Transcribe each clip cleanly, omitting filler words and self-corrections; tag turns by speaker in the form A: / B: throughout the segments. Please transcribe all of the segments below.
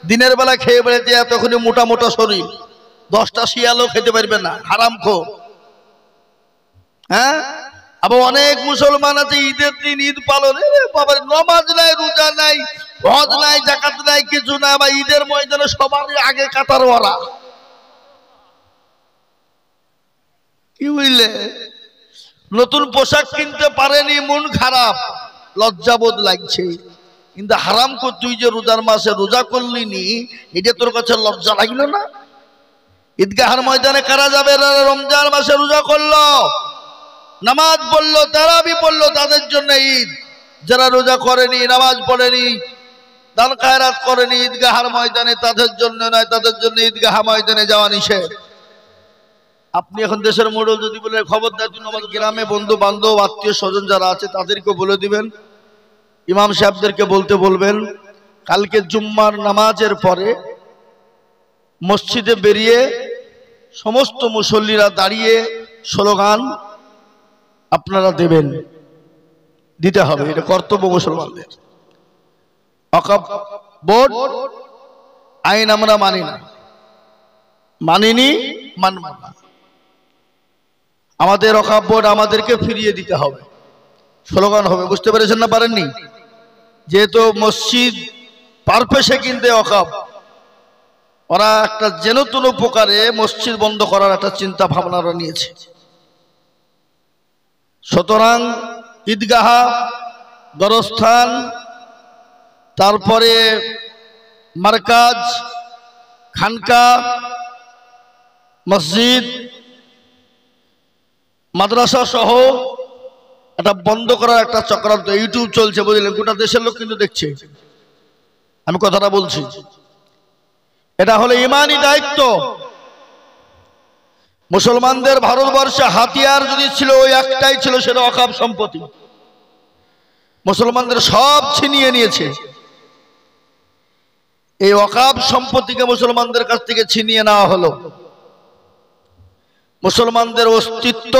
A: দিনের বেলা খেয়ে বেড়েছে এতক্ষণে মোটা মোটা শরীর, 10টা শিয়ালও খেতে পারবে না, হারামখোর। হ্যাঁ, আবার অনেক মুসলমান আছে ঈদের দিন ঈদ পালন, বাবার নামাজ নাই, রোজা নাই, হজ নাই, যাকাত নাই, কিছু না, আবার ঈদের ময়দানে সবার আগে কাতার ওরা। কি বুঝলে? নতুন পোশাক কিনতে পারেনি, মন খারাপ, লজ্জাবোধ লাগছে। কিন্তু হারাম কর, তুই যে রোজার মাসে রোজা করলি নি, এটা তোর কাছে লজ্জা লাগলো না? ঈদগাহের ময়দানে কারা যাবে রমজান মাসে রোজা করলো, নামাজ পড়লো, তারাবি পড়লো, তাদের জন্য ঈদ। যারা রোজা করেনি, নামাজ পড়েনি, দান খায়রাত করেনি ঈদগাহের ময়দানে, তাদের জন্য নয়, তাদের জন্য ঈদগাহ ময়দানে যাওয়া নিষেধ। আপনি এখন দেশের মোড়ল যদি বলে খবরদার, তুমি আমার গ্রামে বন্ধু বান্ধব আত্মীয় স্বজন যারা আছে তাদেরকে বলে দিবেন, ইমাম সাহেবদেরকে বলতে বলবেন, কালকে জুম্মার নামাজের পরে মসজিদে বেরিয়ে সমস্ত মুসল্লিরা দাঁড়িয়ে স্লোগান আপনারা দেবেন, দিতে হবে, এটা কর্তব্য মুসলমানদের। ওয়াকফ বোর্ড আইন আমরা মানি না, মানিনি, মানব না। আমাদের ওয়াকফ বোর্ড আমাদেরকে ফিরিয়ে দিতে হবে, স্লোগান হবে। বুঝতে পেরেছেন না পারেননি? যেহেতু মসজিদ পারপেশে কিনতে ওয়াকফ, ওরা একটা যেন তেন প্রকারে মসজিদ বন্ধ করার একটা চিন্তা ভাবনা নিয়েছে। সুতরাং ঈদগাহ, গরস্থান, তারপরে মারকাজ, খানকা, মসজিদ, মাদ্রাসা সহ এটা বন্ধ করার একটা চক্রান্ত ইউটিউব চলছে, বুঝলেন? গোটা দেশের লোক কিন্তু দেখছে আমি কথাটা বলছি। এটা হলো ইমানি দায়িত্ব। মুসলমানদের ভারতবর্ষে হাতিয়ার যদি ছিল ওই একটাই ছিল, সেটা ওয়াকফ সম্পত্তি। মুসলমানদের সব ছিনিয়ে নিয়েছে। এই ওয়াকফ সম্পত্তিকে মুসলমানদের কাছ থেকে ছিনিয়ে নেওয়া হলো, মুসলমানদের অস্তিত্ব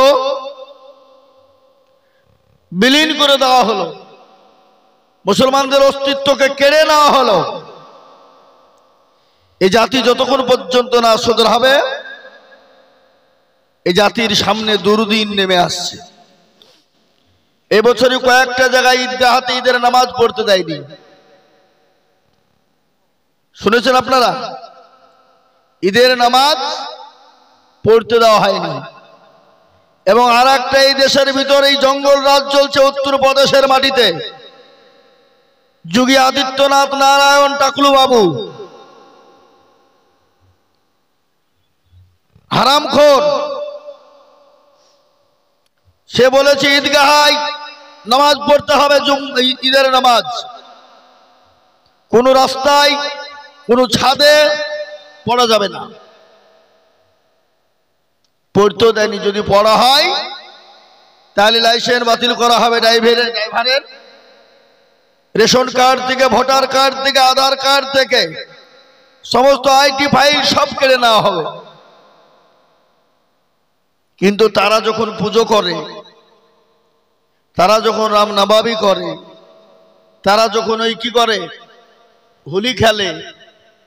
A: বিলীন করে দেওয়া হলো, মুসলমানদের অস্তিত্বকে কেড়ে নেওয়া হলো। এই জাতি যতক্ষণ পর্যন্ত না শুধর হবে, এই জাতির সামনে দুর্দিন নেমে আসছে। এবছরই কয়েকটা জায়গায় ঈদগাহতে ঈদের নামাজ পড়তে দেয়নি, শুনেছেন আপনারা? ঈদের নামাজ পড়তে দেওয়া হয়নি। এবং আর একটা, এই দেশের ভিতরে এই জঙ্গল রাজ চলছে উত্তরপ্রদেশের মাটিতে। যোগী আদিত্যনাথ নারায়ণ টাকলু বাবু হারামখোর, সে বলেছে ঈদগাহায় নামাজ পড়তে হবে, ঈদের নামাজ। কোন রাস্তায়, কোন ছাদে পড়া যাবে না, পড়তেও দেয়নি। যদি পড়া হয় তাহলে লাইসেন্স বাতিল করা হবে ড্রাইভারের, রেশন কার্ড থেকে, ভোটার কার্ড থেকে, আধার কার্ড থেকে, সমস্ত আইটি ফাইল সব কেড়ে নেওয়া হবে। কিন্তু তারা যখন পুজো করে, তারা যখন রামনবমী করে, তারা যখন ওই কি করে হোলি খেলে,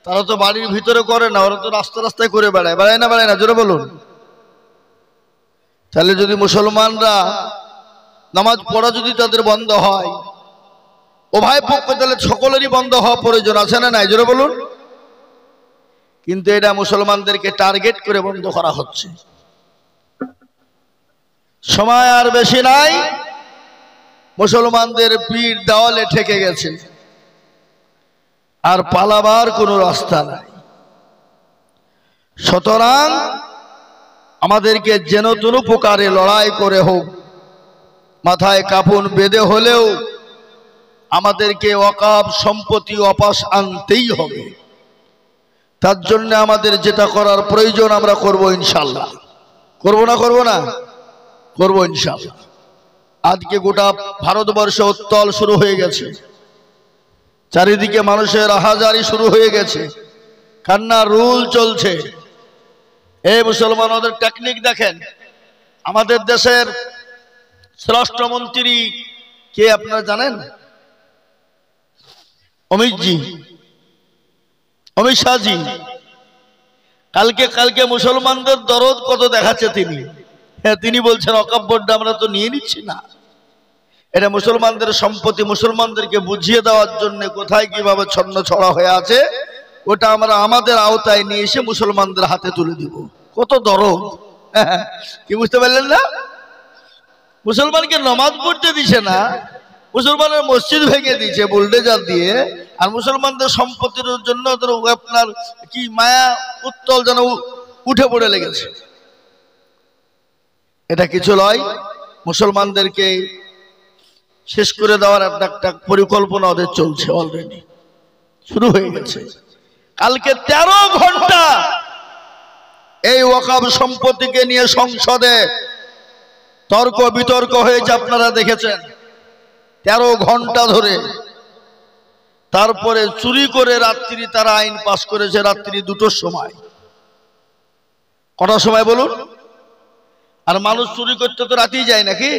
A: তারা তো বাড়ির ভিতরে করে না, ওরা তো রাস্তা রাস্তায় করে বেড়ায়। বেড়ায় না, বেড়ায় না? জোরে বলুন। তাহলে যদি মুসলমানরা নামাজ পড়া যদি তাদের বন্ধ হয়, উভয় পক্ষ, তাহলে সকলেরই বন্ধ হওয়া প্রয়োজন আছে না নাই? জোরে বলুন। কিন্তু এটা মুসলমানদেরকে টার্গেট করে বন্ধ করা হচ্ছে। সময় আর বেশি নাই, মুসলমানদের পিঠ দেওয়ালে ঠেকে গেছে, আর পালাবার কোনো রাস্তা নাই। সুতরাং আমাদেরকে যেন তেন প্রকারে লড়াই করে হোক, মাথায় কাফন বেঁধে হলেও আমাদেরকে ওয়াকফ সম্পত্তি ওয়াপাস আনতেই হবে। তার জন্য আমাদের যেটা করার প্রয়োজন আমরা করব ইনশাআল্লাহ। করব না? করব না? করব ইনশাআল্লাহ। আজকে গোটা ভারতবর্ষে উত্তাল শুরু হয়ে গেছে, চারিদিকে মানুষের আহাজারি শুরু হয়ে গেছে, কান্না রুল চলছে। এই মুসলমান ওদের টেকনিক দেখেন। আমাদের দেশের স্বরাষ্ট্রমন্ত্রী কে আপনারা জানেন? অমিত জি। অমিত শাহজি কালকে মুসলমানদের দরদ কত দেখাচ্ছে তিনি। হ্যাঁ, তিনি বলছেন ওয়াকফ বোর্ডটা আমরা তো নিয়ে নিচ্ছি না, এটা মুসলমানদের সম্পত্তি, মুসলমানদেরকে বুঝিয়ে দেওয়ার জন্য কোথায় কিভাবে ছন্ন ছড়া হয়ে আছে ওটা আমরা আমাদের আওতায় নিয়ে এসে মুসলমানদের হাতে তুলে দিব। কত দরদ! কি বুঝতে পারলেন না? মুসলমানকে নামাজ পড়তে দিছে না, মুসলমানের মসজিদ ভেঙে দিয়েছে বুলডোজার দিয়ে, আর মুসলমানদের সম্পত্তির জন্য আপনার কি মায়া উত্তল যেন উঠে পড়ে লেগেছে। এটা কিছু নয়, মুসলমানদেরকে শেষ করে দেওয়ার একটা পরিকল্পনা ওদের চলছে, অলরেডি শুরু হয়ে গেছে। কালকে 13 ঘন্টা এই ওয়াকফ সম্পত্তিকে নিয়ে সংসদে তর্ক বিতর্ক হয়েছে, আপনারা দেখেছেন 13 ঘন্টা ধরে। তারপরে চুরি করে রাত্রি তারা আইন পাস করেছে, রাত্রি 2টোর সময়। কটার সময় বলুন? আর মানুষ চুরি করতে তো রাতেই যায় নাকি?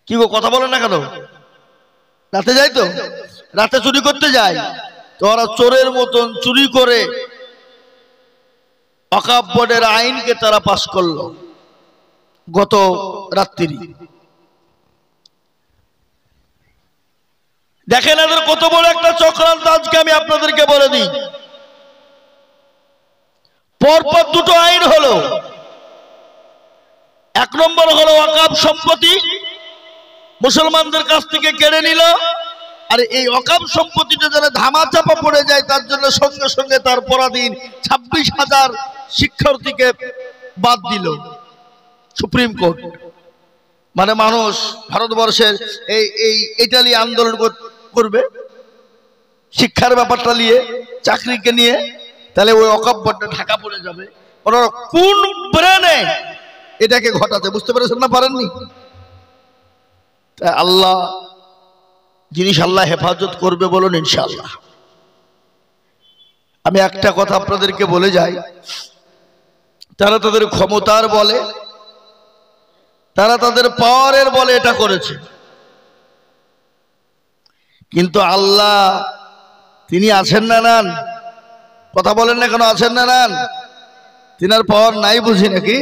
A: কি গো, কথা বলেন না কেন? রাতে যায় তো, রাতে চুরি করতে যায় তো ওরা চোরের মতন চুরি করে ওয়াকফ বোর্ডের আইনকে তারা পাস করলো গত রাত্রি। দেখেন এদের কত বড় একটা চক্রান্ত। আজকে আমি আপনাদেরকে বলে দিই, পরপর 2টো আইন হলো। 1 নম্বর হলো ওয়াকফ সম্পত্তি মুসলমানদের কাছ থেকে কেড়ে নিল, আর এই ওয়াকফ সম্পত্তিটা যেন ধামাচাপা পড়ে যায় তার জন্য সঙ্গে সঙ্গে তার পরাধীন 26,000 শিক্ষার্থীকে বাদ দিল সুপ্রিম কোর্ট। মানে মানুষ ভারতবর্ষের এই ইটালি আন্দোলন করবে শিক্ষার ব্যাপারটা নিয়ে, চাকরিকে নিয়ে, তাহলে ওই ওয়াকফ বোর্ডটা ঢাকা পড়ে যাবে। ওনারা কোন ব্রেনে এটাকে ঘটাতে, বুঝতে পেরেছেন না? পারেননি? আল্লাহ জিনিস আল্লাহ হেফাজত করবে বলুন ইনশাআল্লাহ। আমি একটা কথা আপনাদেরকে বলে যাই, তারা তাদের ক্ষমতার বলে, তারা তাদের পাওয়ারের বলে এটা করেছে, কিন্তু আল্লাহ তিনি আছেন না নান? কথা বলেন না কেন? আছেন না নান? তিনার পাওয়ার নাই বুঝি নাকি?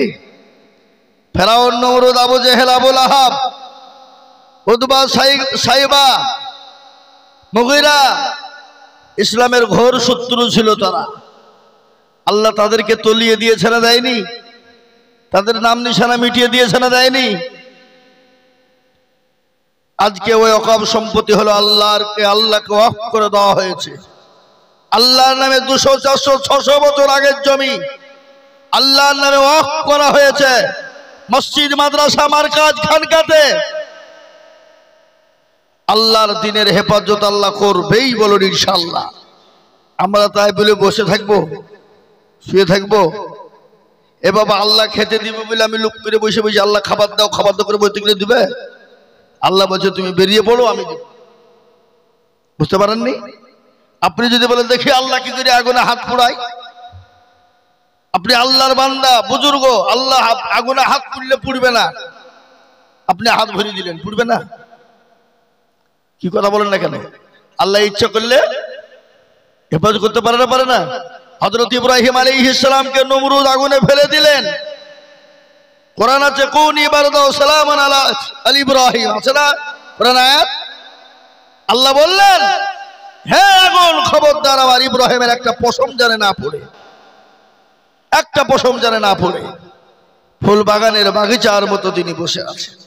A: ফেরাউন, নমরুদ, আবু জেহেল, আবুল আহাব, উতবা, সাইবা, মুগীরা ইসলামের ঘোর শত্রু ছিল তারা। আল্লাহ তাদেরকে তলিয়ে দিয়েছে না দেয়নি? তাদের নাম নিশানা মিটিয়ে দিয়েছে না দেয়নি? আজকে ওই ওয়াকফ সম্পত্তি হলো আল্লাহকে ওয়াকফ করে দেওয়া হয়েছে। আল্লাহর নামে 200, 400, 600 বছর আগের জমি আল্লাহর নামে ওয়াকফ করা হয়েছে। মসজিদ, মাদ্রাসা, মারকাজ, খানকাতে আল্লাহর দ্বীনের হেফাজত আল্লাহ করবেই বলুন ইনশাআল্লাহ। আমরা তাই বলে বসে থাকবো, শুয়ে থাকবো? এ বাবা, আল্লাহ খেতে দিবে বলে আমি লুক করে বসে বসে আল্লাহ খাবার দাও করে বলতে গেলে দিবে? আল্লাহ বলছে তুমি বেরিয়ে পড়ো, আমি দেব। বুঝতে পারেননি? আপনি যদি বলেন দেখি আল্লাহ কি করে আগুনে হাত পোড়ায়, আপনি আল্লাহর বান্দা, বুজুর্গ, আল্লাহ আগুনে হাত পুড়লে পুড়বে না, আপনি হাত ভরিয়ে দিলেন, পুড়বে না? কি কথা বলেন না কেন? আল্লাহ ইচ্ছা করলে হেফাজত করতে পারে না? পারে না? হযরত ইব্রাহিম আলাইহিস সালামকে নমরুদ আগুনে ফেলে দিলেন। কোরআন আছে কুনি বারদাও সালামান আলা ইব্রাহিম, আছে না কোরআন আয়াত? আল্লাহ বললেন হে আগুন, খবরদার আমার ইব্রাহিমের একটা পশম জানে না পড়ে, একটা পশম জানে না পড়ে। ফুল বাগানের বাগিচার মতো তিনি বসে আছেন।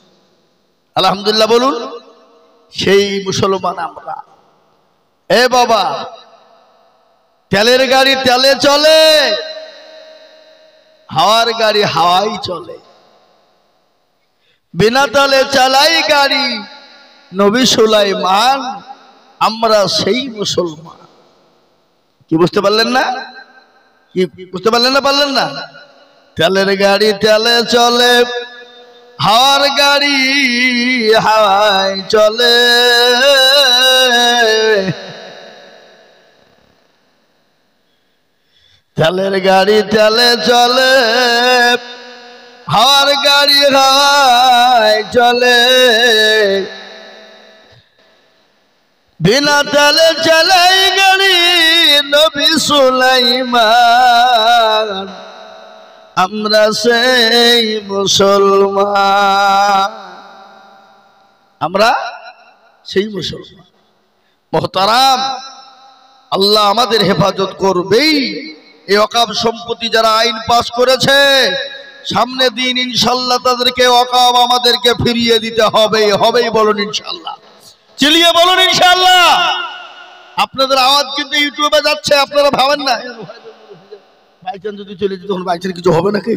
A: আলহামদুলিল্লাহ বলুন। সেই মুসলমান আমরা। এ বাবা, তেলের গাড়ি তেলে চলে, হাওয়ার গাড়ি হাওয়াই চলে, বিনা তেলে চালাই গাড়ি নবী সুলাইমান। আমরা সেই মুসলমান। কি বুঝতে পারলেন না? কি বুঝতে পারলেন না? পারলেন না? তেলের গাড়ি তেলে চলে, হাওয়ার গাড়ি হাওয়ায় চলে, তেলের গাড়ি তেলে চলে, হাওয়ার গাড়ি হাওয়ায় চলে, বিনা তেলে চালাই গাড়ি সুলাইমান আমরা সেই মুসলমান, আমরা সেই মুসলমান। মুহতারাম, আল্লাহ আমাদের হেফাজত করবেই। এই ওয়াকফ সম্পত্তি যারা আইন পাস করেছে, সামনে দিন ইনশাআল্লাহ তাদেরকে ওয়াকফ আমাদেরকে ফিরিয়ে দিতে হবে, হবেই। বলুন ইনশাআল্লাহ, চিলিয়ে বলুন ইনশাআল্লাহ। আপনাদের আওয়াজ কিন্তু ইউটিউবে যাচ্ছে, আপনারা ভাবেন না বাইচান যদি চলে যেত তখন বাইচান কিছু হবে নাকি?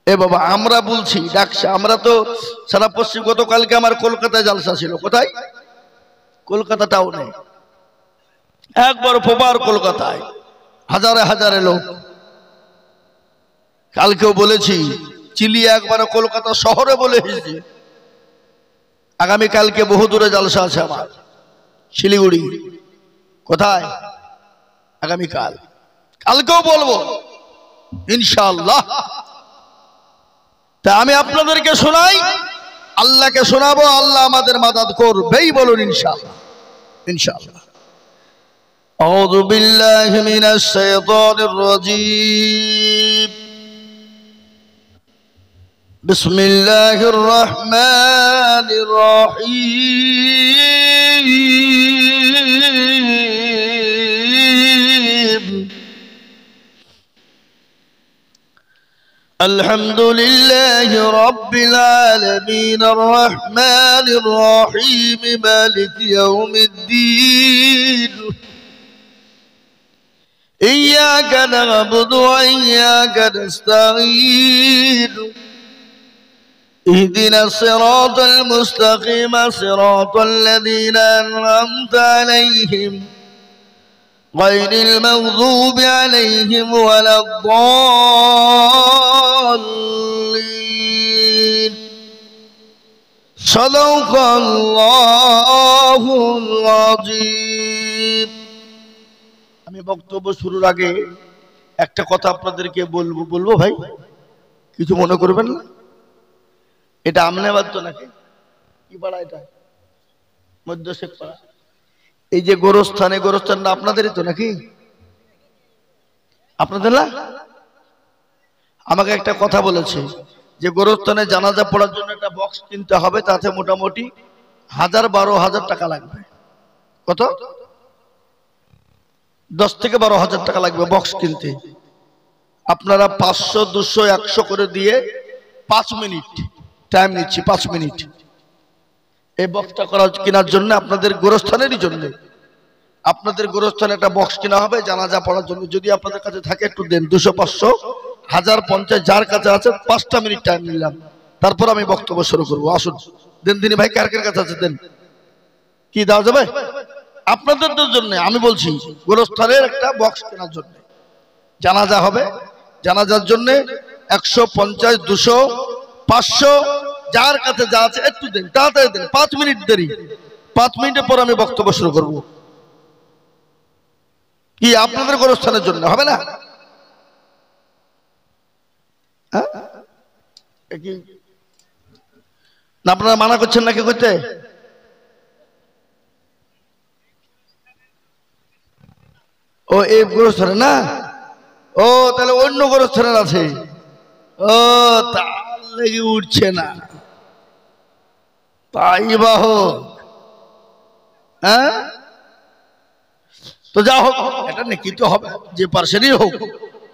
A: এ বাবা, আমরা বলছি ডাকছে, আমরা তো সারা পশ্চিম, গতকালকে আমার কলকাতায় জালসা ছিল। কোথায়? কলকাতা টাউনে, একবার প্রপার কলকাতায়, হাজারে হাজারে লোক। কালকেও বলেছি, চিলিয়ে একবারে কলকাতা শহরে বলে এসেছি। আগামী কালকে বহু দূরে জালসা আছে আমার, শিলিগুড়ি। কোথায়? আগামীকাল, কালকেও বলবো ইনশাআল্লাহ। তা আমি আপনাদেরকে শোনাই, আল্লাহকে শোনাবো, আল্লাহ আমাদের মাদাদ করবেই। বলুন ইনশাআল্লাহ, ইনশাআল্লাহ। আউযু বিল্লাহি মিনাশ শাইতানির রাজীম। বিসমিল্লাহির রহমানির রহিম। আলহামদুলিল্লাহি রাব্বিল আলামিন আর রহমানির রহিম মালিকি ইয়াউমিদ্দিন। ইয়্যাকা না'বুদু ওয়া ইয়্যাকা নাস্তাঈন। اهدنا الصراط المستقيم صراط الذين أنعمت عليهم غير المغضوب عليهم ولا الضالين صدق الله العظيم। আমি বক্তব্য শুরুর আগে একটা কথা আপনাদেরকে বলবো ভাই, কিছু মনে করবেন না। এটা আমনাবাদ তো নাকি? কি পাড়া এটা? মধ্য শেখ পাড়া। এই যে গোরস্থানে, গোরস্থানটা আপনাদেরই তো নাকি? আপনাদের না? আমাকে একটা কথা বলেছে যে গোরস্থানে জানাজা পড়ার জন্য একটা বক্স কিনতে হবে, তাতে মোটামুটি 1000-12,000 টাকা লাগবে। কত? 10 থেকে 12,000 টাকা লাগবে বক্স কিনতে। আপনারা 500, 200, 100 করে দিয়ে 5 মিনিট টাইম নিচ্ছি, 5 মিনিট এই বক্সটা কেনার জন্য, আপনাদের গোরস্থানেরই জন্য। আপনাদের গোরস্থানে একটা বক্স কেনা হবে জানাজা পড়ার জন্য। যদি আপনাদের কাছে থাকে একটু দেন, 200, 500, 1000, 50, যার কাছে আছে 5টা মিনিট টাইম নিলাম, তারপর আমি বক্তব্য শুরু করবো। আসুন দেন দিনী ভাই, কার কার কাছে আছে দেন। কি দেওয়া যাবে? আপনাদের জন্য আমি বলছি, গোরস্থানের একটা বক্স কেনার জন্য। জানাজা হবে, জানাজার জন্য 150, 200, 500, যার কাছে যা আছে একটু দেন, তাড়াতাড়ি দেন। 5 মিনিট দেরি, 5 মিনিটের পর আমি বক্তব্য শুরু করব। কি আপনাদের গোরস্থানের জন্য হবে না? আপনারা মানা করছেন নাকি করতে? ও এই গোরস্থানে না? ও তাহলে অন্য গোরস্থানের আছে। ও তার লেগে উঠছে না, তাই বা হোক। হ্যাঁ, তো যা হোক, এটা নেকি তো হবে, যে পার্সেরই হোক,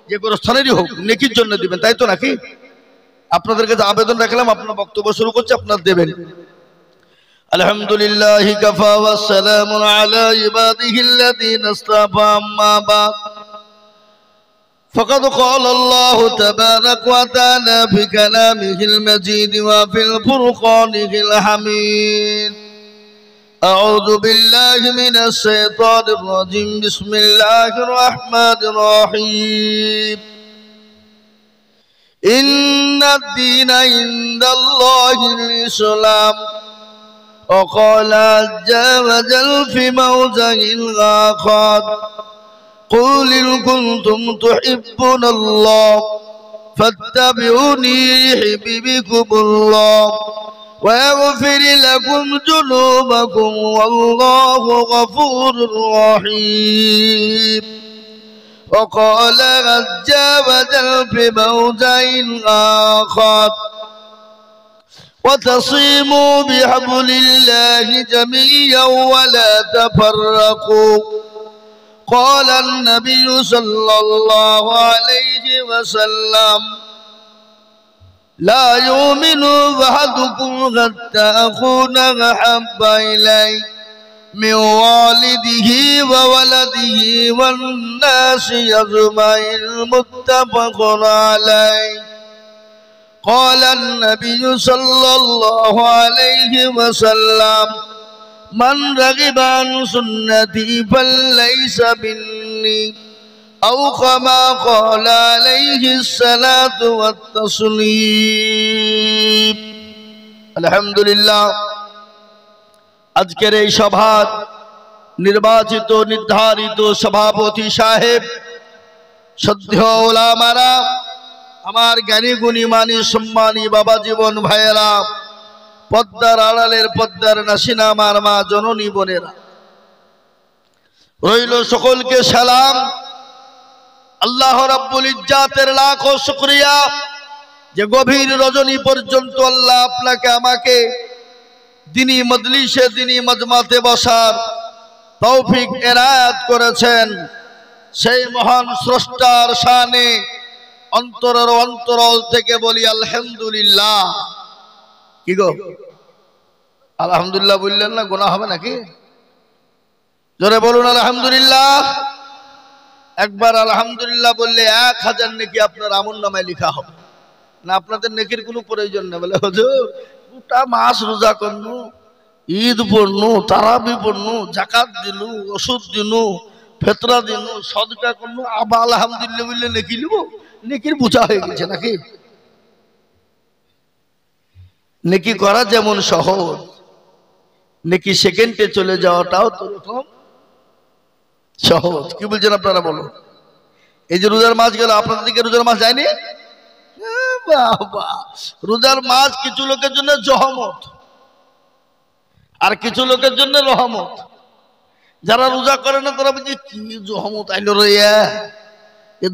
A: যে গোরস্থানেরই হোক, নেকির জন্য দিবেন, তাই তো নাকি? আপনাদের কাছে আবেদন রাখলাম, আপনার বক্তব্য শুরু করছে, আপনারা দেবেন। আলহামদুলিল্লাহি কাফা ওয়া সালামুন আলা ইবাদিহিল্লাযীনা ইসতাফা, আম্মা বা'দ। فقد قال الله تبارك وتعالى في كلامه المجيد وفي الفرقانه الحميد. أعوذ بالله من الشيطان الرجيم. بسم الله الرحمن الرحيم. إن الدين عند الله الإسلام. وقال عز وجل في موضع آخر: قل إن كنتم تحبون الله فاتبعوني يحببكم الله ويغفر لكم ذنوبكم والله غفور رحيم. وقال عز وجل في موضع آخر وتصيموا بحبل الله جميعا ولا تفرقوا قال النبي صلى الله عليه وسلم لا يؤمن أحدكم حتى أكون أحب إليه من والده وولده والناس أجمعين متفق عليه قال النبي صلى الله عليه وسلم من رغب عن سنتي فليس مني أو كما قال عليه الصلاة والتسليم الحمد لله আজকের এই সভার নির্বাচিত নির্ধারিত সভাপতি সাহেব শ্রদ্ধেয় ওলামারা আমার জ্ঞানী গুণী মানি সম্মানী বাবা জীবন ভাইয়েরা পদ্মার আড়ালের পদ্মার নাসিনা আমার মা জননী বোনেরা রইল সকলকে সালাম আল্লাহ রাব্বুল ইজ্জাতের লাখো শুকরিয়া যে গভীর রজনী পর্যন্ত আল্লাহ আপনাকে আমাকে দিনী মজলিসে দিনী মজমাতে বসার তৌফিক এনায়েত করেছেন সেই মহান স্রষ্টার শানে অন্তরের অন্তরল থেকে বলি আলহামদুলিল্লাহ। কি গো আলহামদুলিল্লাহ বললেন না গুনাহ হবে নাকি? জোরে বলুন আলহামদুলিল্লাহ। একবার আলহামদুলিল্লাহ বললে 1000 নেকি আপনার আমলনামায় লেখা হবে না। আপনাদের নেকির কোনো প্রয়োজন নেই। বলে হুজুর গোটা মাস রোজা করনু, ঈদ পড়নু, তারাবি পড়নু, যাকাত দিলু, ওষুধ দিনু, ফেতরা দিনু, সদকা করনু, আবার আলহামদুলিল্লাহ বললে নেকি লিব? নেকির বোঝা হয়ে গেছে নাকি? নেকি করা যেমন সহজ, নেকি সেকেন্ডে চলে যাওয়াটাও তো রকম সহজ। কি বলছেন আপনারা বলুন? এই যে রোজার মাস গেল, আপনাদের দিকে রোজার মাস যায়নি? রোজার মাস কিছু লোকের জন্য জহমত আর কিছু লোকের জন্য রহমত। যারা রোজা করে না তারা বলছে কি জহমত আইলো রে,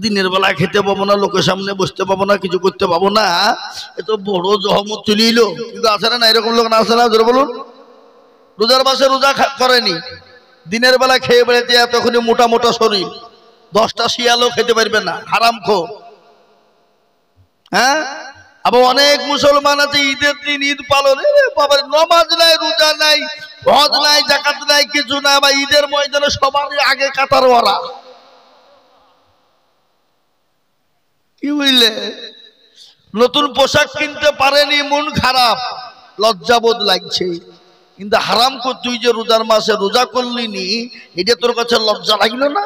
A: দিনের বেলা খেতে পাবো না, লোকের সামনে বসতে পাবো না, কিছু করতে পাবো না, এত বড় জহমত চলিল। কিন্তু আছে না এরকম লোক? না আছে না? জোরে বলুন। রোজার মাসে রোজা করেনি, দিনের বেলা খেয়ে বেড়েছে, এতক্ষণে মোটা মোটা শরীর, 10টা শিয়ালও খেতে পারবে না, হারামখোর। হ্যাঁ, আবার অনেক মুসলমান আছে ঈদের দিন ঈদ পালন, বাবার নামাজ নাই, রোজা নাই, হজ নাই, যাকাত নাই, কিছু না, আবার ঈদের ময়দানে সবার আগে কাতার ওরা। কি বুঝলে? নতুন পোশাক কিনতে পারেনি, মন খারাপ, লজ্জাবোধ লাগছে। কিন্তু হারাম কর, তুই যে রোজার মাসে রোজা করলি নি, এটা তোর কাছে লজ্জা লাগলো না?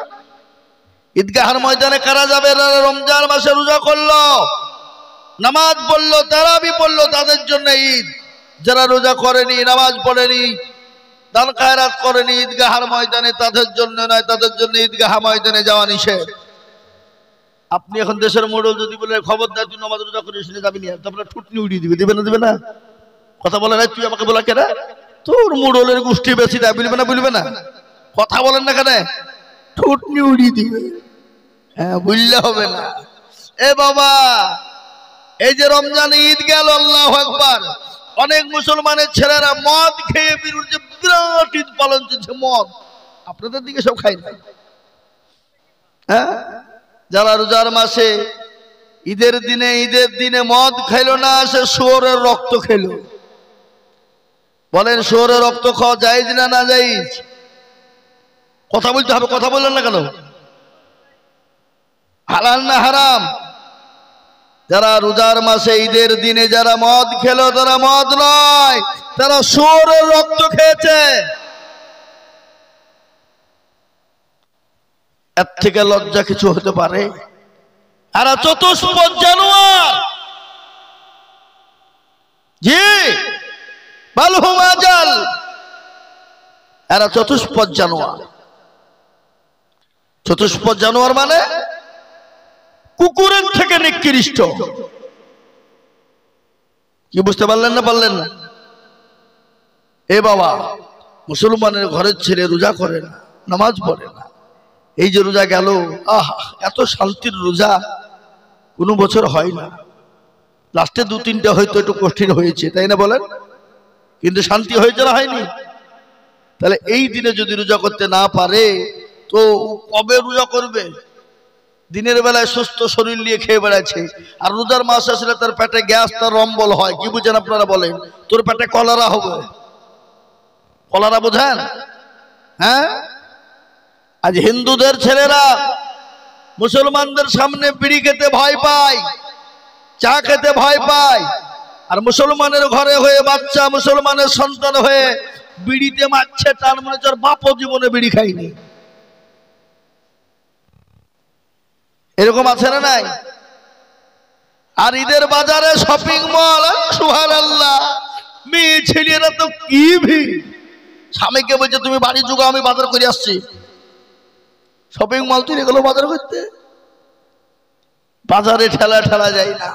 A: ঈদগাহের ময়দানে কারা যাবে রমজান মাসে রোজা করলো, নামাজ পড়লো, তারাবি পড়লো, তাদের জন্য ঈদ। যারা রোজা করেনি, নামাজ পড়েনি, দান খায়রাত করেনি ঈদগাহের ময়দানে, তাদের জন্য নয়, তাদের জন্য ঈদগাহ ময়দানে যাওয়া নিষেধ। আপনি এখন দেশের মোড়ল যদি বলে খবরদার তুই নামাজ রোজা করিস না, যাবি না, তারপরে ঠুটনি উড়িয়ে দিবে। দিবে না? দিবে না? কথা বলে না, তুই আমাকে বলা কেন? তোর মোড়লের গোষ্ঠী বেশি দেয়, বলবে না? বলবে না? কথা বলেন না কেন? ঠুটনি উড়িয়ে দিবে। হ্যাঁ, বুঝলে হবে না। এ বাবা, এই যে রমজান ঈদ গেল, আল্লাহু আকবার, অনেক মুসলমানের ছেলেরা মদ খেয়ে বিরুদ্ধে বিরাট ঈদ পালন চলছে। মদ আপনাদের দিকে সব খায় না? হ্যাঁ, যারা রোজার মাসে ঈদের দিনে মদ খাইলো না, সে শুয়োরের রক্ত খেলো। বলেন শুয়োরের রক্ত খাওয়া জায়েজ না না জায়েজ? কথা বলতে হবে, কথা বললেন না কেন? হালাল না হারাম? যারা রোজার মাসে ঈদের দিনে যারা মদ খেলো, তারা মদ নয়, তারা শুয়োরের রক্ত খেয়েছে। এর থেকে লজ্জা কিছু হতে পারে? আর চতুষ্পদ জানোয়ার, জি বালহুম আজাল, এরা চতুষ্পদ জানোয়ার। চতুষ্পদ জানোয়ার মানে কুকুরের থেকে নিকৃষ্ট। কি বুঝতে পারলেন না? পারলেন না? এ বাবা, মুসলমানের ঘরের ছেলে রোজা করে না, নামাজ পড়ে না, এই যে রোজা গেল, এত শান্তির রোজা কোনো বছর হয় না। লাস্টে 2-3টা হয়তো একটু কঠিন হয়েছে, তাই না বলেন? কিন্তু শান্তি হয়েছে না হয়নি? তাহলে এই দিনে যদি রোজা করতে না পারে তো কবে রোজা করবে? দিনের বেলায় সুস্থ শরীর নিয়ে খেয়ে বেড়াচ্ছে, আর রোজার মাস আসলে তার পেটে গ্যাস, তার রম্বল হয়। কি বুঝেন আপনারা বলেন? তোর পেটে কলেরা হবে। কলেরা বোঝেন? হ্যাঁ, আজ হিন্দুদের ছেলেরা মুসলমানদের সামনে বিড়ি খেতে ভয় পায়, চা খেতে ভয় পায়, আর মুসলমানের ঘরে হয়ে বাচ্চা মুসলমানের সন্তান হয়ে বিড়িতে মারছে, তার মনে হচ্ছে বাপও জীবনে বিড়ি খায়নি। এরকম আছে না নাই? আর ঈদের বাজারে শপিং মল, সুবহানাল্লাহ, মেয়ে ছেলেরা তো কি ভিড়। স্বামীকে বলছে তুমি বাড়ি যুগো, আমি বাজার করে আসছি। শপিং মল তুই এগুলো বাজার করতে, বাজারে ঠেলা ঠেলা যায় না,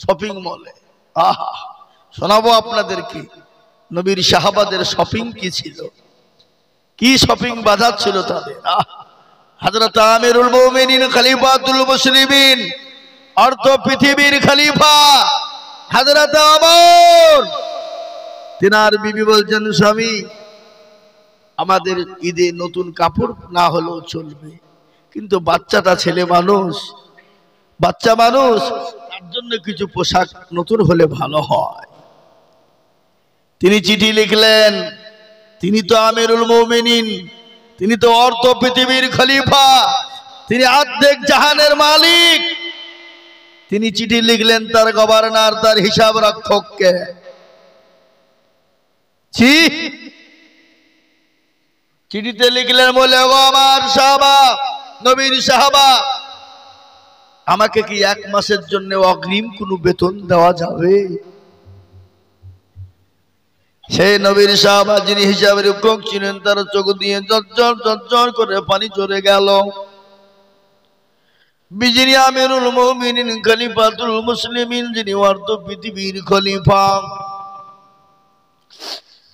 A: শপিং মলে। আহা, শোনাবো আপনাদেরকে নবীর সাহাবাদের শপিং কি ছিল, কি শপিং বাজার ছিল তাদের। হযরত আমিরুল মুমিনিন খলিফাতুল মুসলিমিন, অর্থ পৃথিবীর খলিফা হযরত ওমর, তিনার বিবি বলছেন স্বামী আমাদের ঈদে নতুন কাপড় না হলেও চলবে, কিন্তু বাচ্চাটা ছেলে মানুষ, বাচ্চা মানুষ, তার জন্য কিছু পোশাক নতুন হলে ভালো হয়। তিনি চিঠি লিখলেন, তিনি তো আমিরুল মুমিনিন, তিনি তো অর্থ পৃথিবীর খলিফা, তিনি অর্ধেক জাহানের মালিক। তিনি চিঠি লিখলেন তার গভর্নর, তার হিসাব রক্ষককে। চিঠিতে লিখলেন বলে, ও আমার সাহাবা, নবীর সাহাবা, আমাকে কি 1 মাসের জন্য অগ্রিম কোনো বেতন দেওয়া যাবে? সেই নবীর সাহাবা যিনি হিসাবের রক্ষক ছিলেন, তার চোখ দিয়ে ঝরঝর ঝরঝর করে পানি ঝরে গেল। যিনি আমিরুল মুমিনিন খলিফাতুল মুসলিমিন, যিনি অর্ধ পৃথিবীর খলিফা,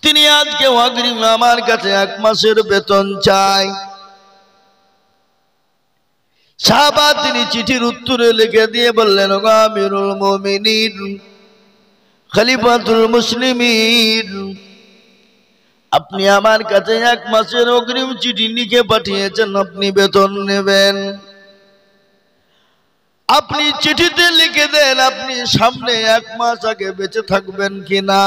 A: তিনি আজকে অগ্রিম আমার কাছে 1 মাসের বেতন চাই। সাহাবা তিনি চিঠির উত্তরে লিখে দিয়ে বললেন, ও আমিরুল মুমিনিন খলিফাতুল মুসলিমিন, আপনি আমার কাছে 1 মাসের অগ্রিম চিঠি লিখে পাঠিয়েছেন, আপনি বেতন নেবেন। আপনি চিঠিতে লিখে দেন আপনি সামনে 1 মাস আগে বেঁচে থাকবেন কিনা,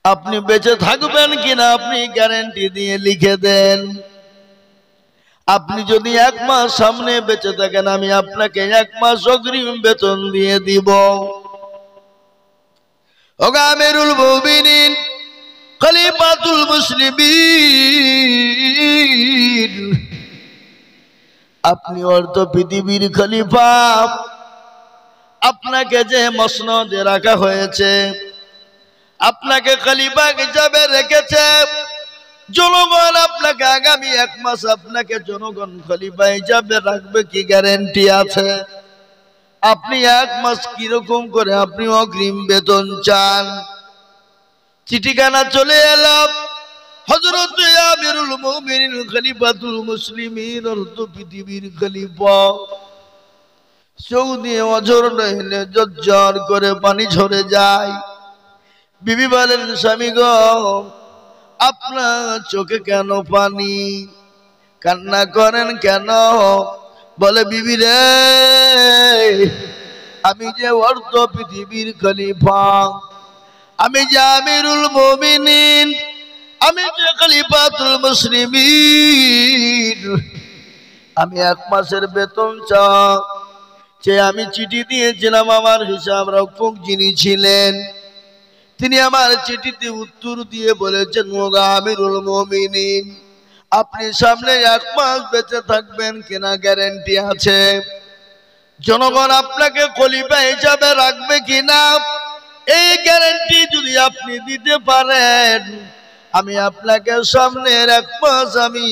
A: আপনি বেঁচে থাকবেন কিনা আপনি গ্যারান্টি দিয়ে লিখে দেন। আপনি যদি 1 মাস সামনে বেঁচে থাকেন, আমি আপনাকে 1 মাস অগ্রিম বেতন দিয়ে দিব। ও আমিরুল মুমিনিন খলিফাতুল মুসলিমিন, আপনি অর্ধ পৃথিবীর খলিফা, আপনাকে যে মসনদে রাখা হয়েছে, আপনাকে খলিফা হিসাবে রেখেছে জনগণ, আপনাকে আগামী 1 মাস আপনাকে জনগণ খলিফা হিসাবে রাখবে কি গ্যারান্টি আছে? আপনি 1 মাস কিরকম করে আপনি অগ্রিম বেতন চান? চিঠিখানা চলে এলাম হযরত আমিরুল মুমিনিন খলিফাতুল মুসলিমিন, অর্ধ পৃথিবীর খলিফা, সৌদি অঝর নইলে ঝরঝর করে পানি ঝরে যায়। বিবি বলেন, স্বামী গো, আপনার চোখে কেন পানি, কান্না করেন কেন? বলে, বিবি রে, আমি যে অর্ধ পৃথিবীর খলিফা, আমি যে আমিরুল মুমিনিন, আমি যে খলিফাতুল মুসলিমিন, আমি 1 মাসের বেতন চাই। আমি চিঠি দিয়েছিলাম, আমার হিসাব রক্ষক যিনি ছিলেন তিনি আমার চিঠিতে উত্তর দিয়ে বলেছেন, ও আমিরুল মুমিনিন, আপনি সামনে 1 মাস বেঁচে থাকবেন কিনা গ্যারান্টি আছে? জনগণ আপনাকে খলিফা হিসাবে রাখবে কিনা এই গ্যারান্টি যদি আপনি দিতে পারেন, আমি আপনাকে সামনের 1 মাস আমি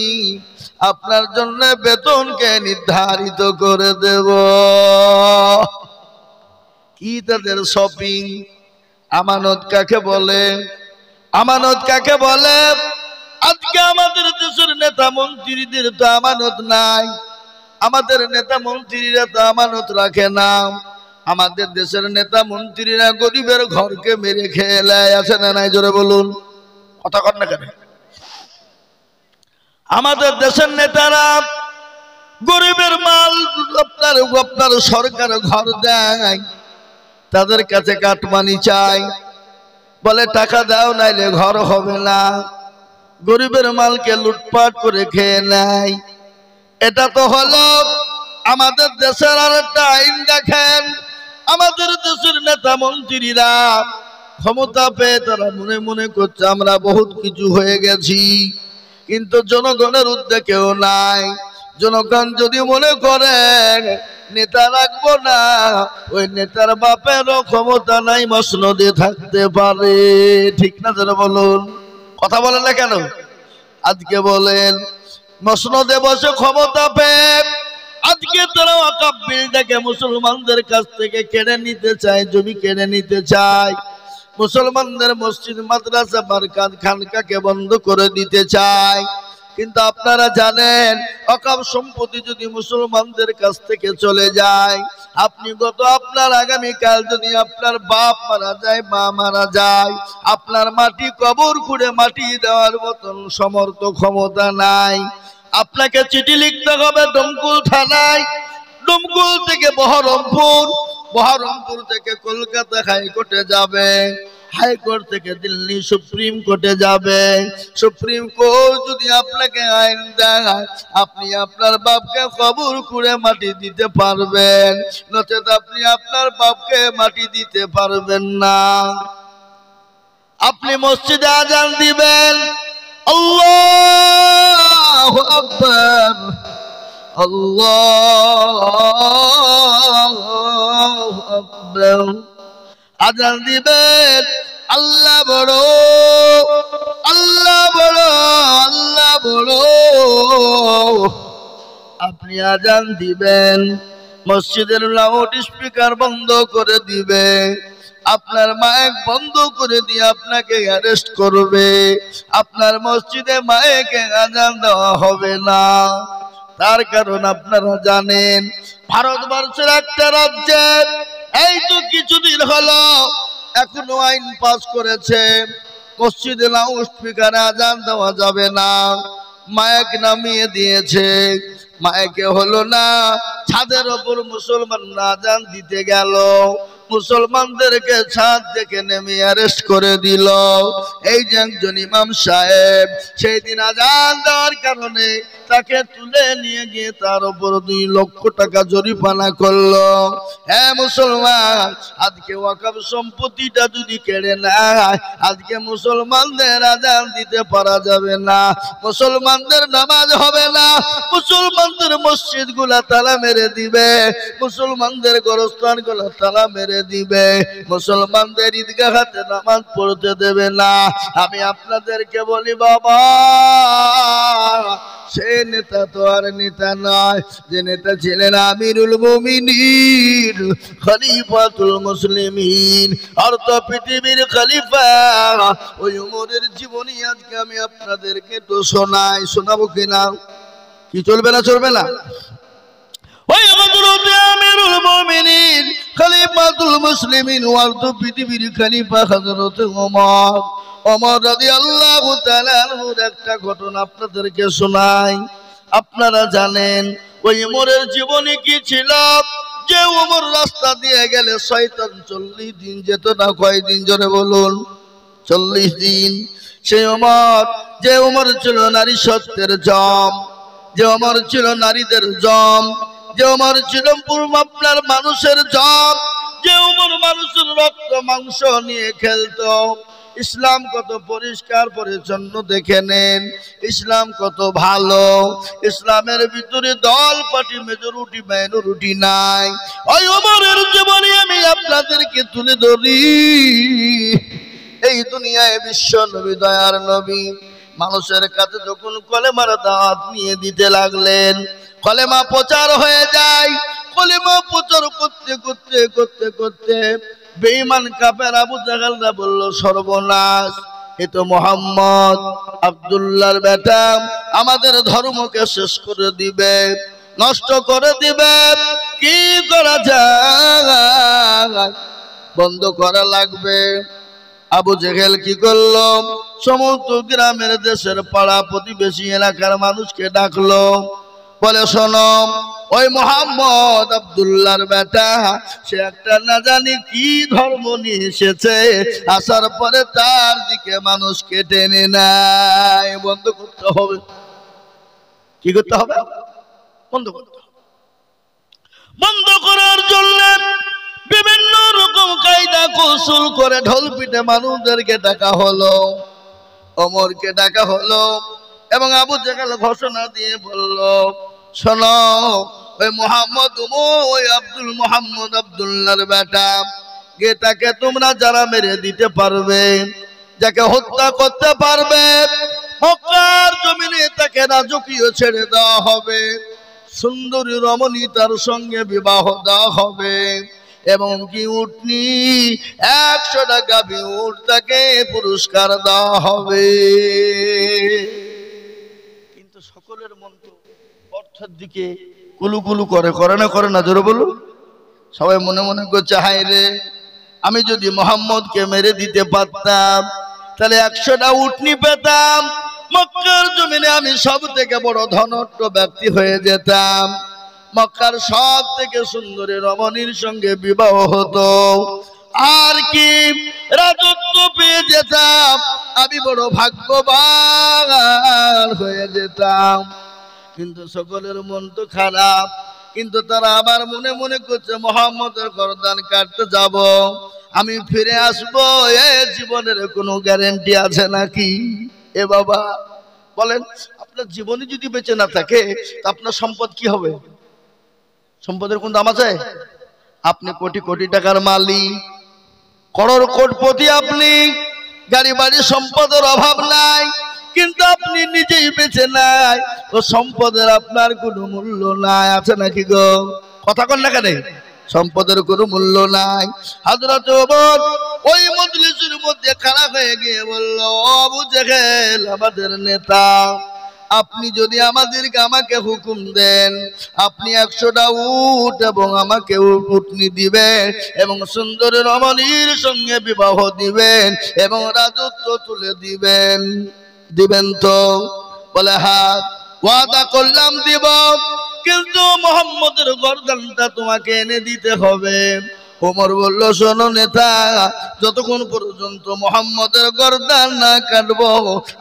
A: আপনার জন্য বেতনকে নির্ধারিত করে দেব। কি তাদের শপিং! আমানত কাকে বলে? আমানত কাকে বলে? আজকে আমাদের দেশের নেতা নেতা মন্ত্রীদের তো আমানত নাই, আমাদের নেতা মন্ত্রীরা তো আমানত রাখে না। আমাদের দেশের নেতা মন্ত্রীরা গরিবের ঘরকে মেরে খেয়ে নেয়, আছে না নাই? জোরে বলুন, কথা কর না কেন? আমাদের দেশের নেতারা গরিবের মাল আপনার সরকার ঘর দেয়, তাদের কাছে কাটমানি চাই, বলে টাকা দাও নাইলে ঘর হবে না। গরিবের মালকে লুটপাট করে খেয়ে নেয়। এটা তো হলো আমাদের দেশের আর একটা আইন। দেখেন, আমাদের দেশের নেতা মন্ত্রীরা ক্ষমতা পেয়ে তারা মনে মনে করছে আমরা বহুত কিছু হয়ে গেছি, কিন্তু জনগণের উদ্যোগেও নাই। জনগণ যদি মনে করে নেতা রাখবো না, ওই নেতার বাপেরও ক্ষমতা নাই, মসনদে থাকতে পারে। ঠিক না? যেন বলুন, কথা বলেন না কেন? আজকে বলেন মসনদে বসে ক্ষমতা পেয়ে আজকে তারা ওয়াকফ বিলটাকে মুসলমানদের কাছ থেকে কেড়ে নিতে চায়, জমি কেড়ে নিতে চায়, মুসলমানদের মসজিদ মাদ্রাসা বারকাত খানকাকে বন্ধ করে দিতে চায়। কিন্তু আপনারা জানেন ওয়াকফ সম্পত্তি যদি মুসলমানদের কাছ থেকে চলে যায়, আপনি আপনার আগামীকাল যদি আপনার বাপ মারা যায়, মা মারা যায়, আপনার মাটি কবর খুঁড়ে মাটি দেওয়ার মতন সমর্থ ক্ষমতা নাই। আপনাকে চিঠি লিখতে হবে ডোমকুল থানায়, ডোমকুল থেকে বহরমপুর, বহরমপুর থেকে কলকাতা হাইকোর্টে যাবে, হাইকোর্ট থেকে দিল্লি সুপ্রিম কোর্টে যাবে। সুপ্রিম কোর্ট যদি আপনাকে আইন দেয়, আপনি আপনার বাপকে কবর খুঁড়ে মাটি দিতে পারবেন, নচেত আপনি আপনার বাপকে মাটি দিতে পারবেন না। আপনি মসজিদে আজান দিবেন, আল্লাহু আকবার, আল্লাহু আকবার, আজান দিবেন, আল্লাহ বড়, আল্লাহ বড়, আল্লাহ বড়। আপনি আজান দিবেন, মসজিদের লাউড স্পিকার বন্ধ করে দিবে, আপনার মাইক বন্ধ করে দিয়ে আপনাকে অ্যারেস্ট করবে, আপনার মসজিদে মাইকে আজান দেওয়া হবে না। তার কারণ আপনারা জানেন ভারতবর্ষের একটা রাজ্যের এই তো কিছুদিন হলো এখনো আইন পাস করেছে, মসজিদে লাউড স্পিকারে আজান দেওয়া যাবে না, মাইক নামিয়ে দিয়েছে। মাইকে হলো না, ছাদের ওপর মুসলমানরা আজান দিতে গেল, মুসলমানদেরকে ছাদ থেকে নেমে অ্যারেস্ট করে দিল। এই যে একজন ইমাম সাহেব সেই দিন আজান দেওয়ার কারণে তাকে তুলে নিয়ে গিয়ে তার উপর 2 লক্ষ টাকা জরিমানা করলো। হ্যাঁ মুসলমান, আজকে ওয়াকফ সম্পত্তিটা যদি কেড়ে নেয়, আজকে মুসলমানদের আজান দিতে পারা যাবে না, মুসলমানদের নামাজ হবে না, মুসলমানদের মসজিদ গুলা তালা মেরে দিবে, মুসলমানদের গোরস্থান গুলা তালা মেরে দিবে, মুসলমানদের ঈদগাহতে নামাজ পড়তে দেবে না। আমি আপনাদেরকে বলি বাবা, সে নেতা তো আর নেতা নয়, যে নেতা ছিলেন আমিরুল মুমিনিন, খলিফাতুল মুসলিমিন, অর্থ পৃথিবীর খলিফা, ওই উমরের জীবনী আজকে আমি আপনাদেরকে তো শোনাই। শোনাবো কিনা? কি চলবে না? চলবে না? ওই হযরতে আমিরুল মুমিনিন, খলিফাতুল মুসলিমিন, অর্থ পৃথিবীর খলিফা হযরতে ওমর, ওমর রাদিয়াল্লাহু তাআলা আনহুর একটা ঘটনা আপনাদেরকে শোনাই। আপনারা জানেন ওই ওমরের জীবনী কি ছিল? যে ওমর রাস্তা দিয়ে গেলে শয়তান 40 দিন যেত না। কয়দিন? জোরে বলুন। 40 দিন। সেই ওমর, যে ওমর ছিল নারী সত্যের জম, যে ওমর ছিল নারীদের জম, যে ওমর ছিল আপনার মানুষের জম, যে ওমর মানুষের রক্ত মাংস নিয়ে খেলতো। ইসলাম কত পরিষ্কার পরিচ্ছন্ন দেখে নেন, ইসলাম কত ভালো। ইসলামের ভিতরে দল পার্টি মেজরিটি মাইনরিটি নাই। ওই ওমরের জীবনী আমি আপনাদেরকে তুলে ধরি। এই দুনিয়ায় বিশ্ব নবী, দয়ার নবী, মানুষের কাছে যখন কলেমার দাওয়াত নিয়ে দিতে লাগলেন, কলেমা প্রচার হয়ে যায়। কলেমা প্রচার করতে করতে করতে করতে বেঈমান কাফের আবু জাহলরা বলল সর্বনাশ, এ তো মোহাম্মদ আব্দুল্লাহর বেটা, আমাদের ধর্মকে শেষ করে দিবে, নষ্ট করে দিবে, কি করা যায়? বন্ধ করা লাগবে। আবু জেহেল কি করলো? সমস্ত গ্রামের, দেশের, পাড়া প্রতিবেশী এলাকার মানুষকে ডাকলো, বলে শোনো, ওই মোহাম্মদ আব্দুল্লাহর বেটা সে একটা না জানি কি ধর্ম নিয়ে এসেছে, আসার পরে তার দিকে মানুষকে টেনে নেয়। বন্ধ করতে হবে। কি করতে হবে? বন্ধ করতে হবে। বন্ধ করার জন্য বিভিন্ন রকম কায়দা কৌশল করে ঢোল পিটে মানুষদেরকে ডাকা হলো, ওমরকে ডাকা হলো, এবং আবু জেহেল ঘোষণা দিয়ে বলল, শোনো, ওই মোহাম্মদ, ওই মোহাম্মদ আব্দুল্লাহর বেটা, তাকে তোমরা যারা মেরে দিতে পারবে, যাকে হত্যা করতে পারবে, মক্কার জমিনে তাকে রাজকীয় ছেড়ে দেওয়া হবে, সুন্দরী রমণী তার সঙ্গে বিবাহ দেওয়া হবে, এবং কি উটনি 100 টাকা উট তাকে পুরস্কার দেওয়া হবে। কিন্তু সকলের মন তো অর্থের দিকে কুলুকুলু করে, করে না? করে না? জোরে বলুন। সবাই মনে মনে করছে, হায় রে, আমি যদি মোহাম্মদকে মেরে দিতে পারতাম তাহলে 100টা উটনি পেতাম, মক্কার জমিনে আমি সব থেকে বড় ধনট্ট ব্যক্তি হয়ে যেতাম, মক্কার সব থেকে সুন্দরী রমণীর সঙ্গে বিবাহ হতো, আর কি রাজত্ব পেয়ে যেতাম, আমি বড় ভাগ্যবান হয়ে যেতাম। কিন্তু সকলের মন তো খারাপ। কিন্তু তারা আবার মনে মনে করছে, মোহাম্মদের গর্দান কাটতে যাব, আমি ফিরে আসবো, এ জীবনের কোনো গ্যারেন্টি আছে নাকি? এ বাবা বলেন, আপনার জীবনে যদি বেঁচে না থাকে আপনার সম্পদ কি হবে? সম্পদের কোন দাম আছে? আপনি কোটি কোটি টাকার মালিক, করোড় কোটিপতি, আপনি গাড়ি বাড়ি সম্পদের অভাব নাই, কিন্তু আপনি নিজেই বেঁচে নাই, ও সম্পদের আপনার কোনো মূল্য নাই। আছে নাকি গো? কথা কন না কেন? সম্পদের কোনো মূল্য নাই। হযরত ওমর ওই মজলিসের মধ্যে খাড়া হয়ে গিয়ে বলল, আবু জেহেল আমাদের নেতা, আপনি যদি আমাকে হুকুম দেন, আপনি 100টা উট এবং আমাকে উটনি দিবেন, এবং সুন্দর রমণীর সঙ্গে বিবাহ দিবেন, এবং রাজত্ব তুলে দিবেন, দিবেন তো? বলে হ্যাঁ, ওয়াদা করলাম দিব, কিন্তু মোহাম্মদের গর্দানটা তোমাকে এনে দিতে হবে। ওমর বলল, শোনো নেতা, যতক্ষণ পর্যন্ত মোহাম্মদের গর্দান না কাটবো